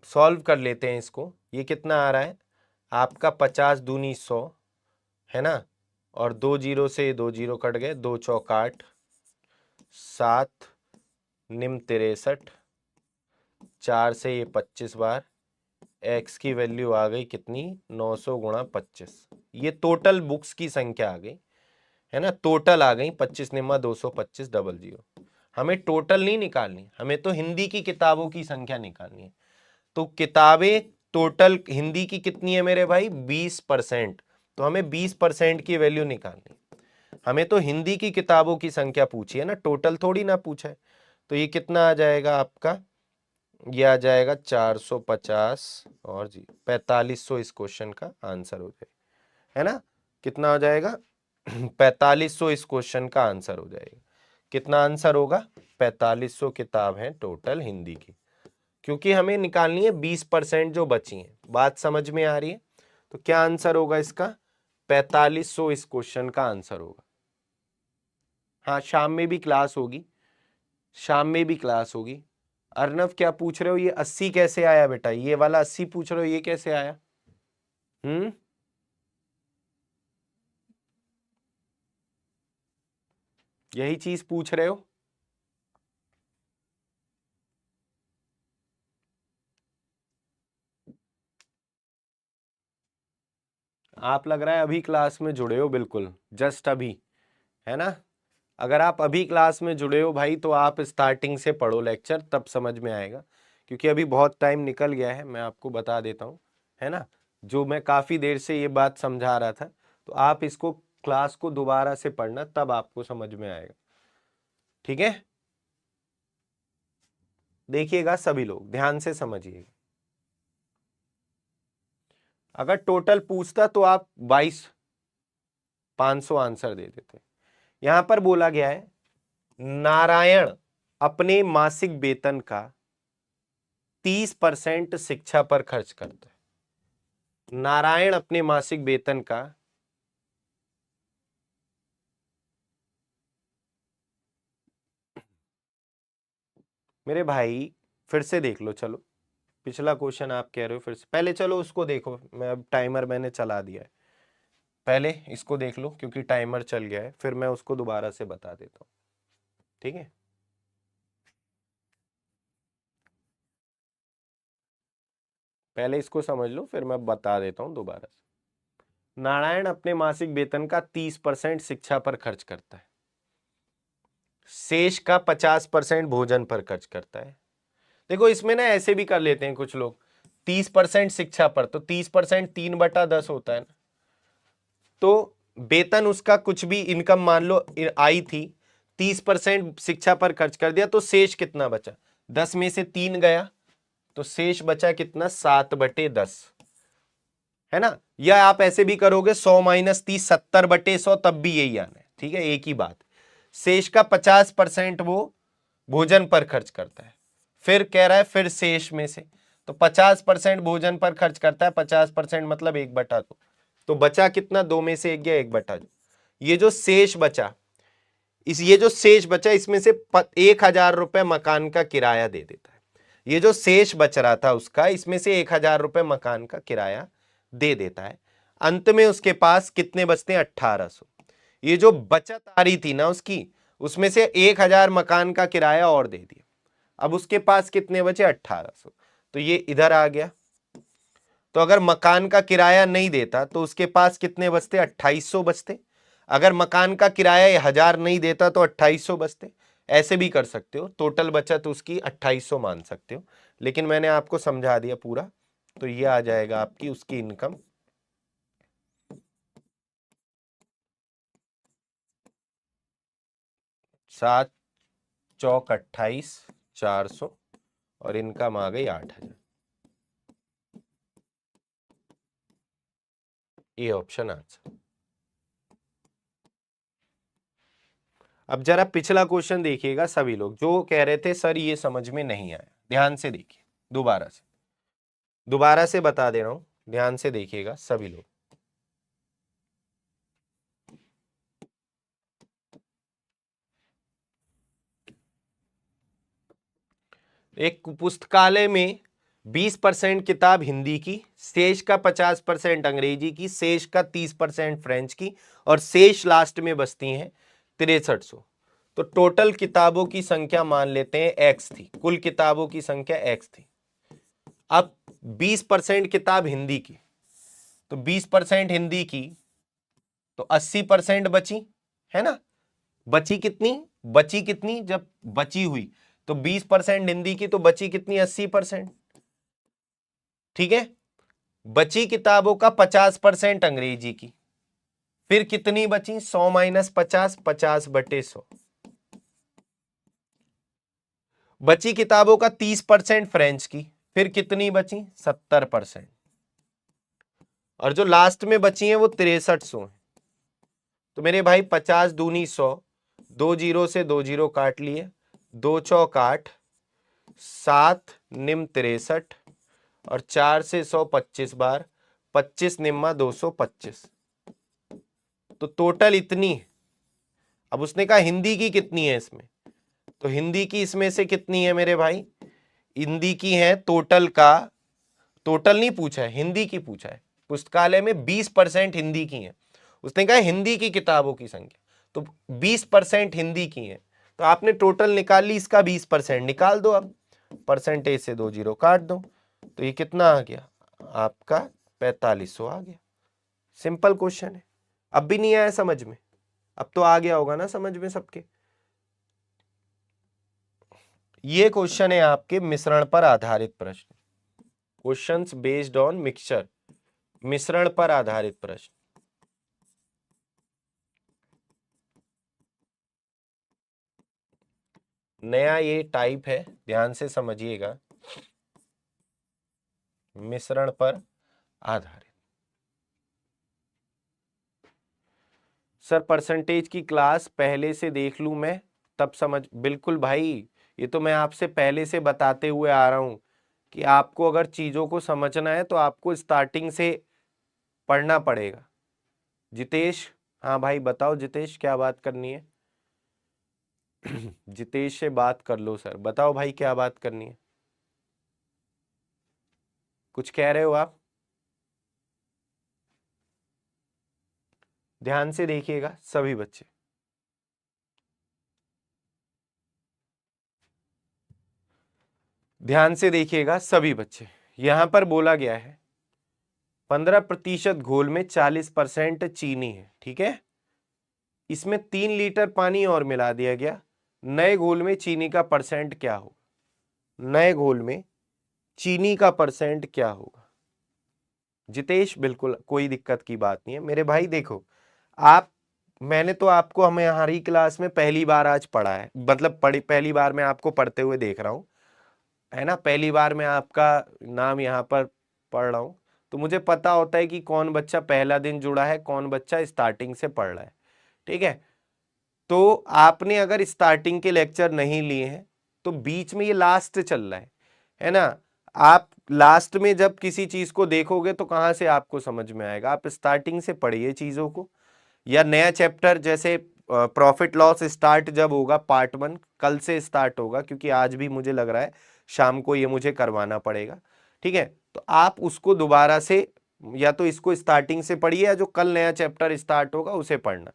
सॉल्व कर लेते हैं इसको। ये कितना आ रहा है आपका, 50 दूनी 100, है ना, और 2 जीरो से 2 जीरो कट गए, 2 चौक 8, 7 निम 63, 4 से ये 25 बार, x की वैल्यू आ गई कितनी, 900 गुणा 25। ये टोटल बुक्स की संख्या आ गई, है ना, टोटल आ गई 25 निम्मा 225 डबल जीरो। हमें टोटल नहीं निकालनी, हमें तो हिंदी की किताबों की संख्या निकालनी है। तो किताबें टोटल हिंदी की कितनी है मेरे भाई, 20%। तो हमें 20% की वैल्यू निकालनी। हमें तो हिंदी की किताबों की संख्या पूछी है ना, टोटल थोड़ी ना पूछा है। तो ये कितना आ जाएगा आपका, ये आ जाएगा 450 और जी 4500 इस क्वेश्चन का आंसर हो जाएगा, है ना। कितना हो जाएगा 4500 इस क्वेश्चन का आंसर हो जाएगा। कितना आंसर होगा, 4500 किताब है टोटल हिंदी की, क्योंकि हमें निकालनी है 20% जो बची है। बात समझ में आ रही है? तो क्या आंसर होगा इसका, 4500 इस क्वेश्चन का आंसर होगा। हाँ शाम में भी क्लास होगी, शाम में भी क्लास होगी। अर्नव क्या पूछ रहे हो, ये 80 कैसे आया बेटा, ये वाला 80 पूछ रहे हो, ये कैसे आया? यही चीज पूछ रहे हो? आप लग रहा है अभी क्लास में जुड़े हो, बिल्कुल जस्ट अभी, है ना। अगर आप अभी क्लास में जुड़े हो भाई तो आप स्टार्टिंग से पढ़ो लेक्चर, तब समझ में आएगा। क्योंकि अभी बहुत टाइम निकल गया है, मैं आपको बता देता हूँ, है ना। जो मैं काफी देर से ये बात समझा रहा था, तो आप इसको क्लास को दोबारा से पढ़ना, तब आपको समझ में आएगा, ठीक है। देखिएगा सभी लोग ध्यान से समझिएगा। अगर टोटल पूछता तो आप 22,500 आंसर दे देते। यहां पर बोला गया है, नारायण अपने मासिक वेतन का 30% शिक्षा पर खर्च करता है। नारायण अपने मासिक वेतन का मेरे भाई फिर से देख लो, चलो पिछला क्वेश्चन आप कह रहे हो फिर से, पहले चलो उसको देखो, मैं अब टाइमर मैंने चला दिया है, पहले इसको देख लो क्योंकि टाइमर चल गया है, फिर मैं उसको दोबारा से बता देता हूँ, ठीक है। पहले इसको समझ लो फिर मैं बता देता हूँ दोबारा से। नारायण अपने मासिक वेतन का 30% शिक्षा पर खर्च करता है, शेष का 50% भोजन पर खर्च करता है। देखो इसमें ना ऐसे भी कर लेते हैं कुछ लोग, 30% शिक्षा पर, तो 30% 3/10 होता है ना, तो वेतन उसका कुछ भी इनकम मान लो आई थी, 30% शिक्षा पर खर्च कर दिया, तो शेष कितना बचा, 10 में से 3 गया, तो शेष बचा कितना, 7/10, है ना। या आप ऐसे भी करोगे 100 - 30 70/100, तब भी यही आना है, ठीक है, एक ही बात। शेष का 50% वो भोजन पर खर्च करता है, फिर कह रहा है फिर शेष में से, तो 50% भोजन पर खर्च करता है, 50% मतलब 1/2, तो बचा कितना, 2 में से 1 गया, 1/2। ये जो शेष बचा, ये जो शेष बचा इसमें से 1000 रुपए मकान का किराया दे देता है, ये जो शेष बच रहा था उसका, इसमें से 1000 रुपए मकान का किराया दे देता है। अंत में उसके पास कितने बचते हैं, 1800। ये जो बचत आ रही थी ना उसकी, उसमें से 1000 मकान का किराया और दे दिया, अब उसके पास कितने बचे, 1800, तो ये इधर आ गया। तो अगर मकान का किराया नहीं देता तो उसके पास कितने बचते, 2800 बचते। अगर मकान का किराया 1000 नहीं देता तो 2800 बचते। ऐसे भी कर सकते हो, टोटल बचत उसकी 2800 मान सकते हो, लेकिन मैंने आपको समझा दिया पूरा, तो ये आ जाएगा आपकी उसकी इनकम। 7 चौक 28, 400, और इनकम आ गई 8000। ये ऑप्शन आंसर। अब जरा पिछला क्वेश्चन देखिएगा सभी लोग, जो कह रहे थे सर ये समझ में नहीं आया, ध्यान से देखिए, दोबारा से बता दे रहा हूं, ध्यान से देखिएगा सभी लोग। एक पुस्तकालय में 20% किताब हिंदी की, शेष का 50% अंग्रेजी की, शेष का 30% फ्रेंच की, और शेष लास्ट में बचती हैं 6300। तो टोटल किताबों की संख्या मान लेते हैं x थी, कुल किताबों की संख्या x थी। अब 20% किताब हिंदी की, तो 20% हिंदी की, तो 80% बची, है ना। बची कितनी जब बची हुई, तो 20% हिंदी की, तो बची कितनी, 80%, ठीक है। बची किताबों का 50% अंग्रेजी की, फिर कितनी बची, 100 - 50, 50/100। बची किताबों का 30% फ्रेंच की, फिर कितनी बची, 70%। और जो लास्ट में बची हैं वो 6300 है। तो मेरे भाई 50 दूनी 100, 2 जीरो से 2 जीरो काट लिए, 2 चौक 8, 7 निम 63, और 4 से 100 25 बार, 25 निम्मा 225, तो टोटल इतनी। अब उसने कहा हिंदी की कितनी है इसमें, तो हिंदी की इसमें से कितनी है मेरे भाई, हिंदी की है टोटल का, टोटल नहीं पूछा है, हिंदी की पूछा है। पुस्तकालय में 20% हिंदी की है, उसने कहा हिंदी की किताबों की संख्या, तो 20% हिंदी की है, तो आपने टोटल निकाल ली, इसका 20% निकाल दो। अब परसेंटेज से 2 जीरो काट दो, तो ये कितना आ गया आपका, 4500 आ गया। सिंपल क्वेश्चन है। अब भी नहीं आया समझ में, अब तो आ गया होगा ना समझ में सबके। ये क्वेश्चन है आपके मिश्रण पर आधारित प्रश्न, क्वेश्चंस बेस्ड ऑन मिक्सचर, मिश्रण पर आधारित प्रश्न। नया ये टाइप है, ध्यान से समझिएगा, मिश्रण पर आधारित। सर परसेंटेज की क्लास पहले से देख लूं मैं तब समझ, बिल्कुल भाई, ये तो मैं आपसे पहले से बताते हुए आ रहा हूं कि आपको अगर चीजों को समझना है तो आपको स्टार्टिंग से पढ़ना पड़ेगा। जितेश, हाँ भाई बताओ जितेश, क्या बात करनी है। जितेश से बात कर लो सर। बताओ भाई क्या बात करनी है, कुछ कह रहे हो आप? ध्यान से देखिएगा सभी बच्चे। ध्यान से देखिएगा सभी बच्चे। यहां पर बोला गया है 15% घोल में 40% चीनी है, ठीक है। इसमें 3 लीटर पानी और मिला दिया गया। नए घोल में चीनी का परसेंट क्या होगा? नए घोल में चीनी का परसेंट क्या होगा? जितेश बिल्कुल कोई दिक्कत की बात नहीं है मेरे भाई। देखो आप, मैंने तो आपको हमारी क्लास में पहली बार आज पढ़ा है, मतलब पहली बार मैं आपको पढ़ते हुए देख रहा हूं, है ना। पहली बार मैं आपका नाम यहाँ पर पढ़ रहा हूं, तो मुझे पता होता है कि कौन बच्चा पहला दिन जुड़ा है, कौन बच्चा स्टार्टिंग से पढ़ रहा है, ठीक है। तो आपने अगर स्टार्टिंग के लेक्चर नहीं लिए हैं तो बीच में ये लास्ट चल रहा है ना। आप लास्ट में जब किसी चीज को देखोगे तो कहां से आपको समझ में आएगा? आप स्टार्टिंग से पढ़िए चीजों को, या नया चैप्टर जैसे प्रॉफिट लॉस स्टार्ट जब होगा, पार्ट 1 कल से स्टार्ट होगा, क्योंकि आज भी मुझे लग रहा है शाम को ये मुझे करवाना पड़ेगा, ठीक है। तो आप उसको दोबारा से, या तो इसको स्टार्टिंग से पढ़िए, या जो कल नया चैप्टर स्टार्ट होगा उसे पढ़ना।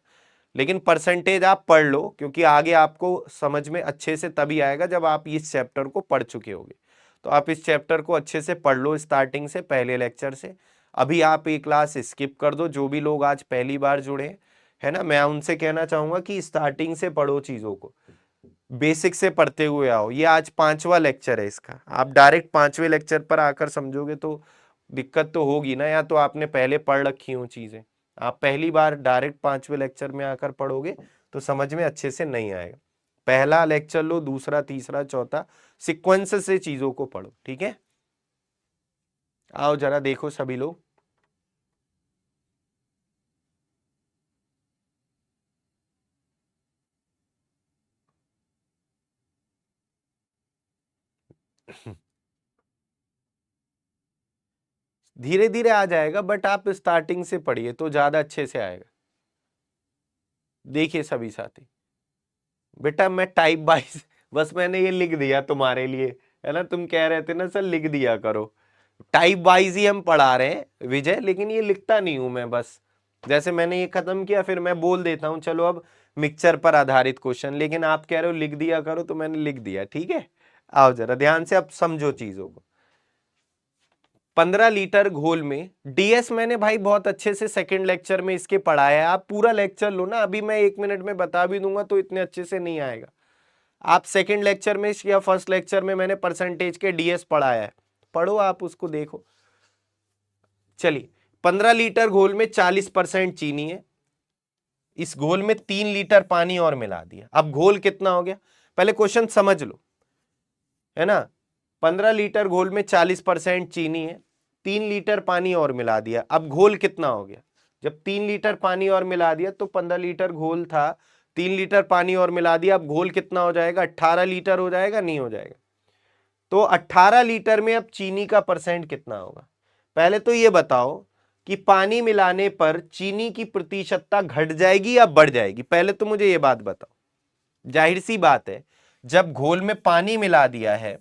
लेकिन परसेंटेज आप पढ़ लो, क्योंकि आगे आपको समझ में अच्छे से तभी आएगा जब आप इस चैप्टर को पढ़ चुके होगे। तो आप इस चैप्टर को अच्छे से पढ़ लो स्टार्टिंग से, पहले लेक्चर से। अभी आप ये क्लास स्किप कर दो, जो भी लोग आज पहली बार जुड़े है ना, मैं उनसे कहना चाहूंगा कि स्टार्टिंग से पढ़ो चीजों को, बेसिक से पढ़ते हुए आओ। ये आज 5वां लेक्चर है इसका, आप डायरेक्ट 5वें लेक्चर पर आकर समझोगे तो दिक्कत तो होगी ना, या तो आपने पहले पढ़ रखी हो चीजें। आप पहली बार डायरेक्ट 5वें लेक्चर में आकर पढ़ोगे तो समझ में अच्छे से नहीं आएगा। पहला लेक्चर लो, दूसरा, तीसरा, चौथा, सीक्वेंस से चीजों को पढ़ो, ठीक है। आओ जरा देखो सभी लोग। धीरे धीरे आ जाएगा, बट आप स्टार्टिंग से पढ़िए तो ज्यादा अच्छे से आएगा। देखिए सभी साथी, बेटा मैं टाइप वाइज बस मैंने ये लिख दिया तुम्हारे लिए, है ना। तुम कह रहे थे ना सर लिख दिया करो, टाइप वाइज ही हम पढ़ा रहे हैं विजय, लेकिन ये लिखता नहीं हूं मैं। बस जैसे मैंने ये खत्म किया फिर मैं बोल देता हूं चलो अब मिक्सचर पर आधारित क्वेश्चन, लेकिन आप कह रहे हो लिख दिया करो तो मैंने लिख दिया, ठीक है। आओ जरा ध्यान से अब समझो चीजों को। 15 लीटर घोल में डीएस मैंने भाई बहुत अच्छे से सेकंड लेक्चर में इसके पढ़ाया है। आप पूरा लेक्चर लो ना, अभी मैं 1 मिनट में बता भी दूंगा तो इतने अच्छे से नहीं आएगा। आप सेकंड लेक्चर में या फर्स्ट लेक्चर में मैंने परसेंटेज के डीएस पढ़ाया है, पढ़ो आप उसको देखो। चलिए 15 लीटर घोल में 40% चीनी है। इस घोल में 3 लीटर पानी और मिला दिया। अब घोल कितना हो गया पहले क्वेश्चन समझ लो, है ना। 15 लीटर घोल में 40% चीनी है, 3 लीटर पानी और मिला दिया। अब घोल कितना हो गया? जब 3 लीटर पानी और मिला दिया तो 15 लीटर घोल था, 3 लीटर पानी और मिला दिया, अब घोल कितना हो जाएगा? 18 लीटर हो जाएगा, नहीं हो जाएगा? तो 18 लीटर में अब चीनी का परसेंट कितना होगा? पहले तो ये बताओ कि पानी मिलाने पर चीनी की प्रतिशतता घट जाएगी या बढ़ जाएगी? पहले तो मुझे ये बात बताओ। जाहिर सी बात है जब घोल में पानी मिला दिया है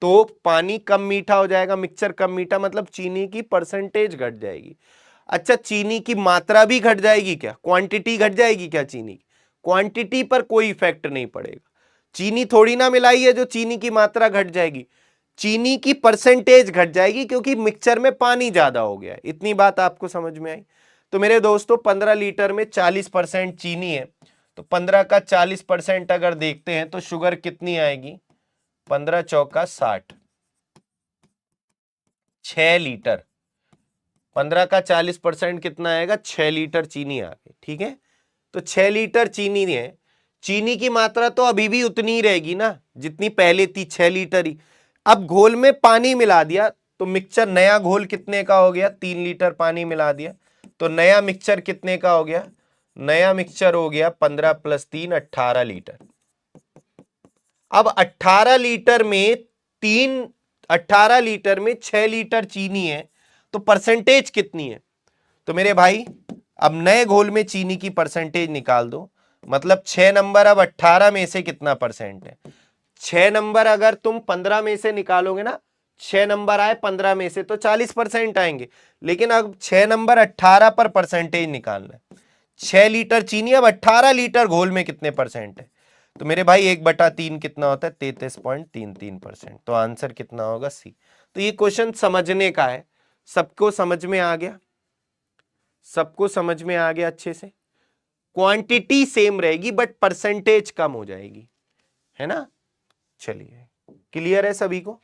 तो पानी कम मीठा हो जाएगा, मिक्सचर कम मीठा, मतलब चीनी की परसेंटेज घट जाएगी। अच्छा चीनी की मात्रा भी घट जाएगी क्या? क्वांटिटी घट जाएगी क्या चीनी की? क्वांटिटी पर कोई इफेक्ट नहीं पड़ेगा। चीनी थोड़ी ना मिलाई है जो चीनी की मात्रा घट जाएगी, चीनी की परसेंटेज घट जाएगी क्योंकि मिक्सचर में पानी ज्यादा हो गया। इतनी बात आपको समझ में आई? तो मेरे दोस्तों 15 लीटर में 40% चीनी है, तो 15 का 40% अगर देखते हैं तो शुगर कितनी आएगी? 15 चौका 60, 6 लीटर। 15 का 40% कितना आएगा? 6 लीटर चीनी आ गई, ठीक है। तो 6 लीटर चीनी है, चीनी की मात्रा तो अभी भी उतनी ही रहेगी ना जितनी पहले थी, 6 लीटर ही। अब घोल में पानी मिला दिया तो मिक्सचर, नया घोल कितने का हो गया? 3 लीटर पानी मिला दिया तो नया मिक्सचर कितने का हो गया? नया मिक्सचर हो गया 15 + 3 18 लीटर। अब 18 लीटर में 18 लीटर में 6 लीटर चीनी है तो परसेंटेज कितनी है? तो मेरे भाई अब नए घोल में चीनी की परसेंटेज निकाल दो। मतलब 6 नंबर अब 18 में से कितना परसेंट है? 6 नंबर अगर तुम 15 में से निकालोगे ना, 6 नंबर आए 15 में से तो 40% आएंगे, लेकिन अब 6 नंबर 18 पर परसेंटेज निकालना है। 6 लीटर चीनी, अब 18 लीटर घोल में कितने परसेंट है? तो मेरे भाई 1/3 कितना होता है? 33.33%। तो आंसर कितना होगा? सी। तो ये क्वेश्चन समझने का है। सबको समझ में आ गया? सबको समझ में आ गया अच्छे से? क्वांटिटी सेम रहेगी बट परसेंटेज कम हो जाएगी, है ना? चलिए, क्लियर है सभी को?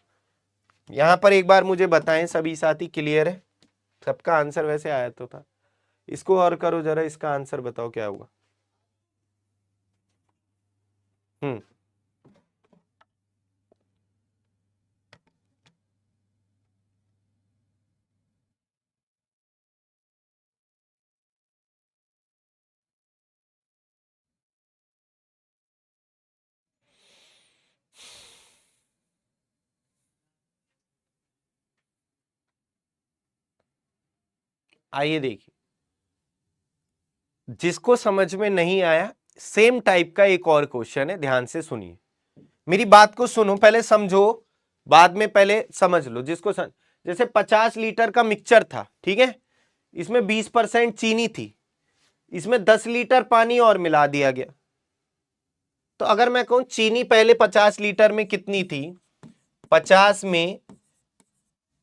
यहां पर एक बार मुझे बताएं सभी साथी, क्लियर है? सबका आंसर वैसे आया तो था। इसको और करो जरा, इसका आंसर बताओ क्या होगा। हम्म। आइए देखिए, जिसको समझ में नहीं आया, सेम टाइप का एक और क्वेश्चन है, ध्यान से सुनिए। मेरी बात को सुनो, पहले समझो, बाद में पहले समझ लो। जैसे 50 लीटर का मिक्सचर था, ठीक है, इसमें 20% चीनी थी, इसमें 10 लीटर पानी और मिला दिया गया। तो अगर मैं कहूं चीनी पहले 50 लीटर में कितनी थी, 50 में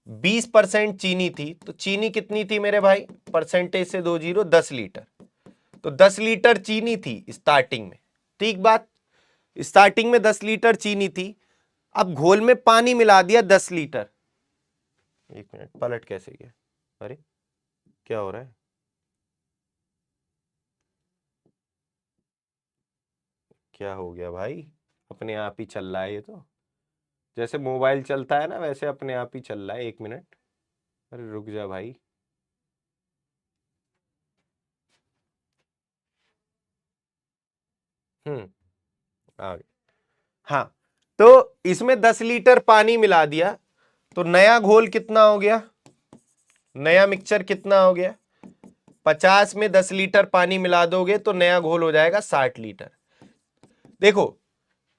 20% चीनी थी, तो चीनी कितनी थी मेरे भाई? परसेंटेज से 2 जीरो, 10 लीटर। तो 10 लीटर चीनी थी स्टार्टिंग में, ठीक बात? स्टार्टिंग में 10 लीटर चीनी थी, अब घोल में पानी मिला दिया 10 लीटर। एक मिनट, पलट कैसे गया? अरे क्या हो रहा है? क्या हो गया भाई? अपने आप ही चल रहा है ये तो, जैसे मोबाइल चलता है ना वैसे अपने आप ही चल रहा है। एक मिनट, अरे रुक जा भाई। हम्म, आ गया। हाँ, तो इसमें 10 लीटर पानी मिला दिया, तो नया घोल कितना हो गया? नया मिक्सचर कितना हो गया? 50 में 10 लीटर पानी मिला दोगे तो नया घोल हो जाएगा 60 लीटर। देखो,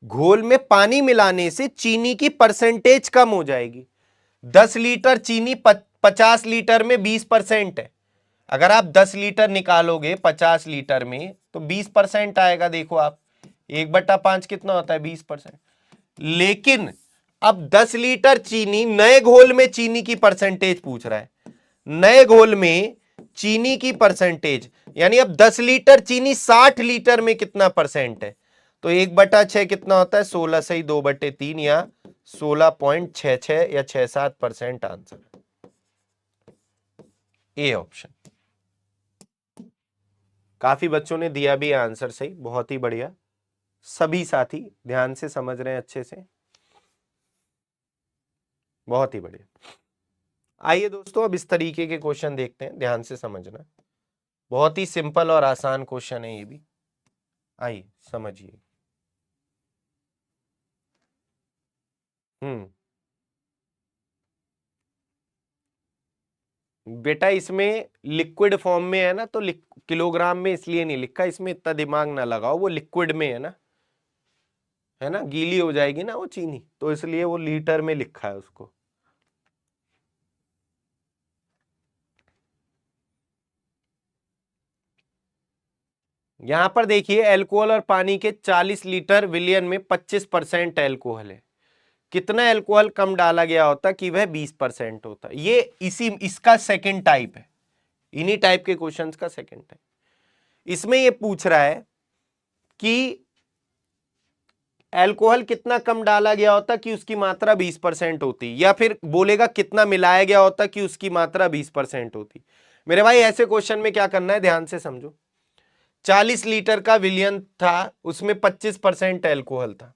घोल में पानी मिलाने से चीनी की परसेंटेज कम हो जाएगी। 10 लीटर चीनी 50 लीटर में 20% है। अगर आप 10 लीटर निकालोगे 50 लीटर में तो 20% आएगा। देखो आप, 1/5 कितना होता है? 20%। लेकिन अब 10 लीटर चीनी, नए घोल में चीनी की परसेंटेज पूछ रहा है, नए घोल में चीनी की परसेंटेज, यानी अब 10 लीटर चीनी 60 लीटर में कितना परसेंट है? तो 1/6 कितना होता है? 16 सही 2/3 या 16.66 या 67% आंसर, ए ऑप्शन। काफी बच्चों ने दिया भी आंसर सही, बहुत ही बढ़िया। सभी साथी ध्यान से समझ रहे हैं अच्छे से, बहुत ही बढ़िया। आइए दोस्तों, अब इस तरीके के क्वेश्चन देखते हैं, ध्यान से समझना। बहुत ही सिंपल और आसान क्वेश्चन है ये भी, आइए समझिए। हम्म, बेटा इसमें लिक्विड फॉर्म में है ना, तो किलोग्राम में इसलिए नहीं लिखा, इसमें इतना दिमाग ना लगाओ, वो लिक्विड में है ना, है ना, गीली हो जाएगी ना वो चीनी, तो इसलिए वो लीटर में लिखा है उसको। यहां पर देखिए, एल्कोहल और पानी के 40 लीटर विलियन में 25% एल्कोहल है। कितना एल्कोहल कम डाला गया होता कि वह 20% होता? ये इसका सेकंड टाइप है, इन्हीं टाइप के क्वेश्चंस का सेकंड टाइप। इसमें ये पूछ रहा है कि एल्कोहल कितना कम डाला गया होता कि उसकी मात्रा 20% होती, या फिर बोलेगा कितना मिलाया गया होता कि उसकी मात्रा 20% होती। मेरे भाई ऐसे क्वेश्चन में क्या करना है, ध्यान से समझो। 40 लीटर का विलियन था, उसमें 25% एल्कोहल था,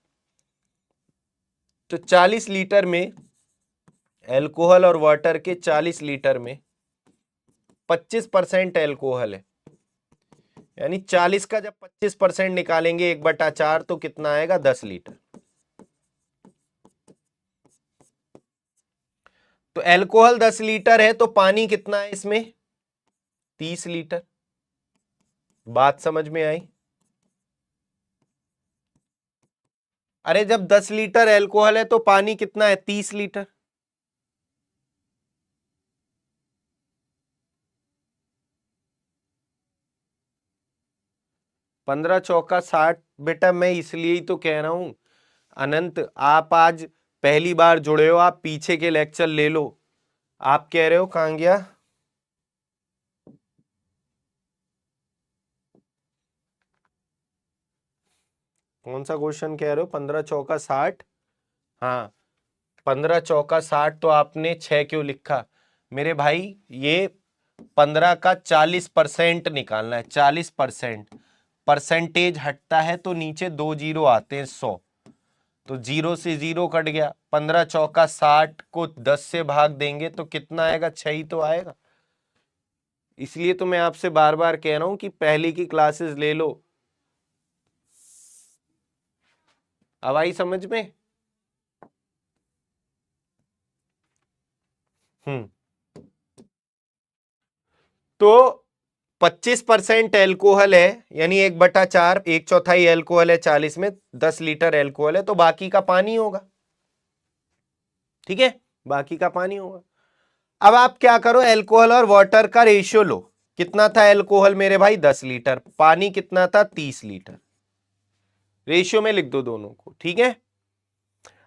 तो 40 लीटर में एल्कोहल और वाटर के 40 लीटर में 25% एल्कोहल है, यानी 40 का जब 25% निकालेंगे 1/4 तो कितना आएगा? 10 लीटर। तो एल्कोहल 10 लीटर है, तो पानी कितना है इसमें? 30 लीटर। बात समझ में आई? अरे जब 10 लीटर एल्कोहल है तो पानी कितना है? 30 लीटर। पंद्रह चौका 60। बेटा मैं इसलिए ही तो कह रहा हूं अनंत, आप आज पहली बार जुड़े हो, आप पीछे के लेक्चर ले लो। आप कह रहे हो कहां गया? कौन सा क्वेश्चन कह रहे हो? 15 चौका 60। हाँ, 15 चौका 60 तो आपने 6 क्यों लिखा मेरे भाई? ये 15 का 40% निकालना है। 40% परसेंटेज हटता है तो नीचे 2 जीरो आते हैं 100, तो 0 से 0 कट गया। 15 चौका 60 को 10 से भाग देंगे तो कितना आएगा? 6 ही तो आएगा। इसलिए तो मैं आपसे बार बार कह रहा हूं कि पहले की क्लासेस ले लो। अब आई समझ में? हम्म। तो 25% एल्कोहल है, यानी 1/4, 1/4 एल्कोहल है 40 में। 10 लीटर एल्कोहल है तो बाकी का पानी होगा। ठीक है, बाकी का पानी होगा। अब आप क्या करो, एल्कोहल और वाटर का रेशियो लो। कितना था एल्कोहल मेरे भाई? 10 लीटर। पानी कितना था? 30 लीटर। रेशियो में लिख दो दोनों को। ठीक है।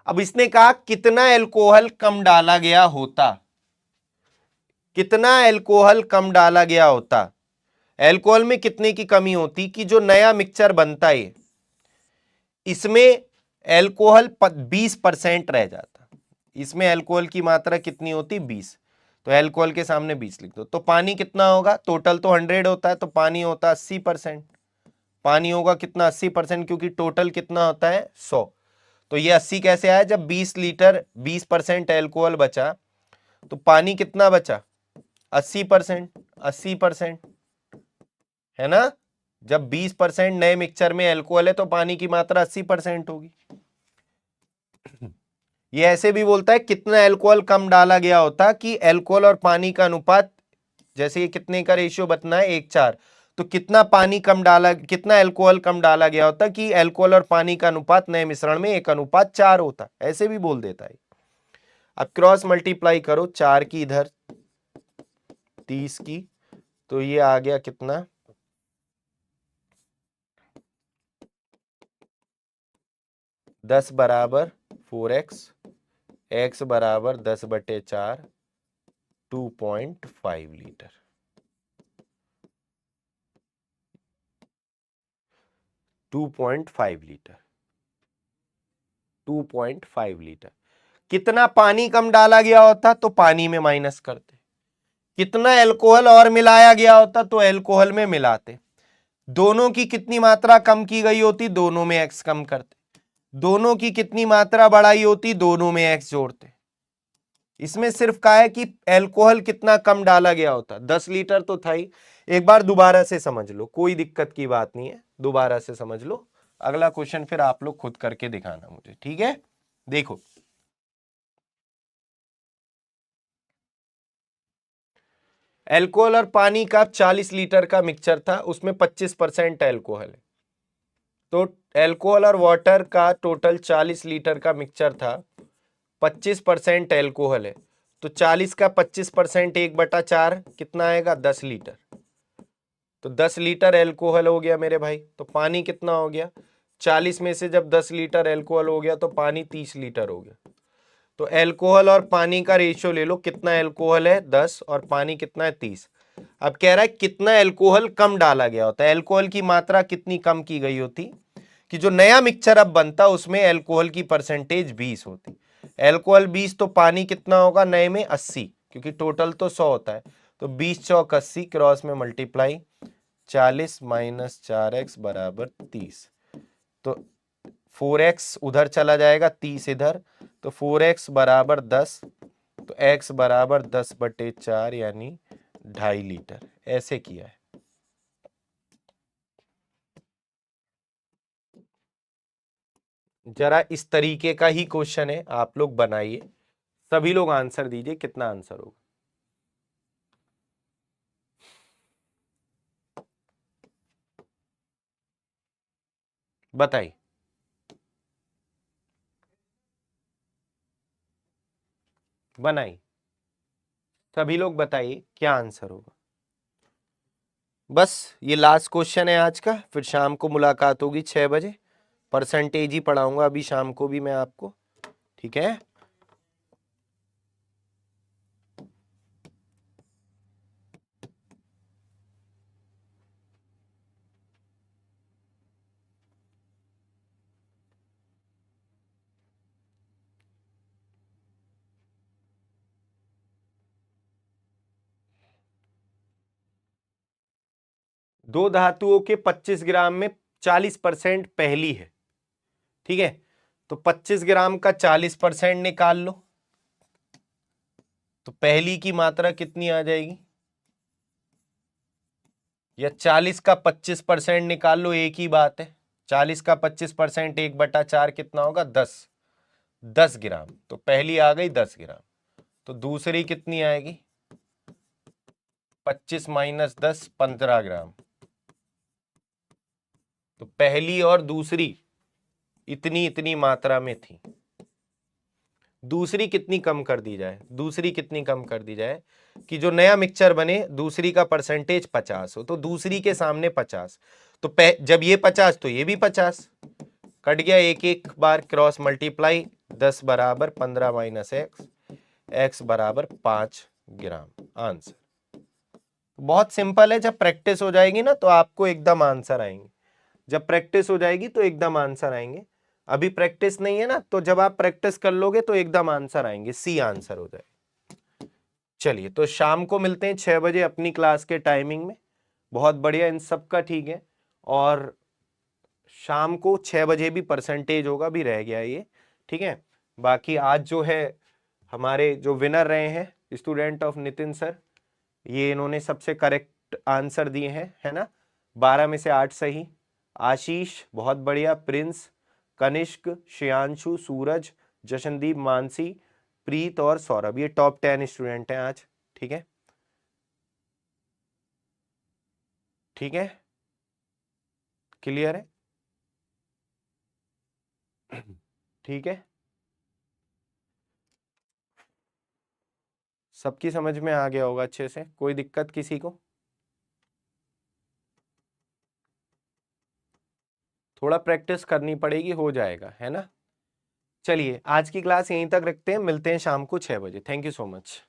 अब इसने कहा कितना एल्कोहल कम डाला गया होता, कितना एल्कोहल कम डाला गया होता। एल्कोहल में कितने की कमी होती कि जो नया मिक्सचर बनता है इसमें एल्कोहल 20% रह जाता। इसमें एल्कोहल की मात्रा कितनी होती? 20। तो एल्कोहल के सामने 20 लिख दो। तो पानी कितना होगा? टोटल तो 100 होता है तो पानी होता 80%। पानी होगा कितना? 80%, क्योंकि टोटल कितना होता है? 100। तो ये 80 कैसे आया? जब 20 लीटर 20% एल्कोहल बचा तो पानी कितना बचा? 80%। 80% है ना? जब 20% नए मिक्सचर में एल्कोहल है तो पानी की मात्रा 80% होगी। ये ऐसे भी बोलता है कितना एल्कोहल कम डाला गया होता कि एल्कोहल और पानी का अनुपात, जैसे ये कितने का रेशियो बतना है? 1:4। तो कितना पानी कम डाला, कितना एल्कोहल कम डाला गया होता कि एल्कोहल और पानी का अनुपात नए मिश्रण में 1:4 होता। ऐसे भी बोल देता है। अब क्रॉस मल्टीप्लाई करो, 4 की इधर 30 की, तो ये आ गया कितना? 10 बराबर 4x, x बराबर 10/4, 2.5 लीटर। 2.5 लीटर। 2.5 लीटर। कितना पानी कम डाला गया होता तो पानी में माइनस करते। कितना एल्कोहल और मिलाया गया होता तो एल्कोहल में मिलाते। दोनों की कितनी मात्रा कम की गई होती? दोनों में एक्स कम करते। दोनों की कितनी मात्रा बढ़ाई होती? दोनों में एक्स जोड़ते। इसमें सिर्फ कहा है कि एल्कोहल कितना कम डाला गया होता। 10 लीटर तो था ही। एक बार दोबारा से समझ लो, कोई दिक्कत की बात नहीं है, दोबारा से समझ लो। अगला क्वेश्चन फिर आप लोग खुद करके दिखाना मुझे। ठीक है, देखो। एल्कोहल और पानी का 40 लीटर का मिक्सचर था, उसमें 25% एल्कोहल है। तो एल्कोहल और वाटर का टोटल 40 लीटर का मिक्सचर था, 25% एल्कोहल है। तो 40 का 25%, 1/4 कितना आएगा? 10 लीटर। तो 10 लीटर एल्कोहल हो गया मेरे भाई। तो पानी कितना हो गया? 40 में से जब 10 लीटर एल्कोहल हो गया तो पानी 30 लीटर हो गया। तो एल्कोहल और पानी का रेशियो ले लो, कितना एल्कोहल है? 10 और पानी कितना है? 30। अब कह रहा है कितना एल्कोहल कम डाला गया होता है। एल्कोहल की मात्रा कितनी कम की गई होती कि जो नया मिक्सचर अब बनता उसमें एल्कोहल की परसेंटेज 20 होती। एल्कोहल 20 तो पानी कितना होगा नए में? 80, क्योंकि टोटल तो 100 होता है। तो 20 चौक 80, क्रॉस में मल्टीप्लाई, 40 माइनस 4x बराबर 30। तो 4x उधर चला जाएगा, 30 इधर, तो 4x बराबर 10। तो x बराबर 10/4 यानी 2.5 लीटर। ऐसे किया है। जरा इस तरीके का ही क्वेश्चन है, आप लोग बनाइए, सभी लोग आंसर दीजिए, कितना आंसर होगा बताइए। बनाई। सभी लोग बताइए क्या आंसर होगा। बस ये लास्ट क्वेश्चन है आज का, फिर शाम को मुलाकात होगी 6 बजे। परसेंटेज ही पढ़ाऊंगा अभी शाम को भी मैं आपको, ठीक है। दो धातुओं के 25 ग्राम में 40% पहली है, ठीक है। तो 25 ग्राम का 40% निकाल लो, तो पहली की मात्रा कितनी आ जाएगी, या 40 का 25% निकाल लो, एक ही बात है। 40 का 25% 1/4 कितना होगा, 10। 10 ग्राम, तो पहली आ गई 10 ग्राम। तो दूसरी कितनी आएगी, 25 माइनस 10, 15 ग्राम। तो पहली और दूसरी इतनी इतनी मात्रा में थी। दूसरी कितनी कम कर दी जाए, दूसरी कितनी कम कर दी जाए कि जो नया मिक्सचर बने दूसरी का परसेंटेज 50 हो, तो दूसरी के सामने 50। तो जब ये 50 तो ये भी 50, कट गया एक एक बार क्रॉस मल्टीप्लाई। 10 बराबर 15 माइनस एक्स, एक्स बराबर 5 ग्राम। आंसर बहुत सिंपल है, जब प्रैक्टिस हो जाएगी ना तो आपको एकदम आंसर आएंगे। जब प्रैक्टिस हो जाएगी तो एकदम आंसर आएंगे। अभी प्रैक्टिस नहीं है ना, तो जब आप प्रैक्टिस कर लोगे तो एकदम आंसर आएंगे, सी आंसर हो जाए। चलिए, तो शाम को मिलते हैं 6 बजे अपनी क्लास के टाइमिंग में। बहुत बढ़िया, इन सब का ठीक है। और शाम को 6 बजे भी परसेंटेज होगा, भी रह गया ये, ठीक है। बाकी आज जो है हमारे जो विनर रहे हैं स्टूडेंट ऑफ नितिन सर, ये इन्होंने सबसे करेक्ट आंसर दिए हैं, है ना। 12 में से 8 सही। आशीष बहुत बढ़िया, प्रिंस, कनिष्क, श्रेयांशु, सूरज, जशनदीप, मानसी, प्रीत और सौरभ, ये टॉप 10 स्टूडेंट हैं आज, ठीक है। ठीक है, क्लियर है। ठीक है, सबकी समझ में आ गया होगा अच्छे से, कोई दिक्कत किसी को। थोड़ा प्रैक्टिस करनी पड़ेगी, हो जाएगा, है ना। चलिए, आज की क्लास यहीं तक रखते हैं, मिलते हैं शाम को 6 बजे। Thank you so much.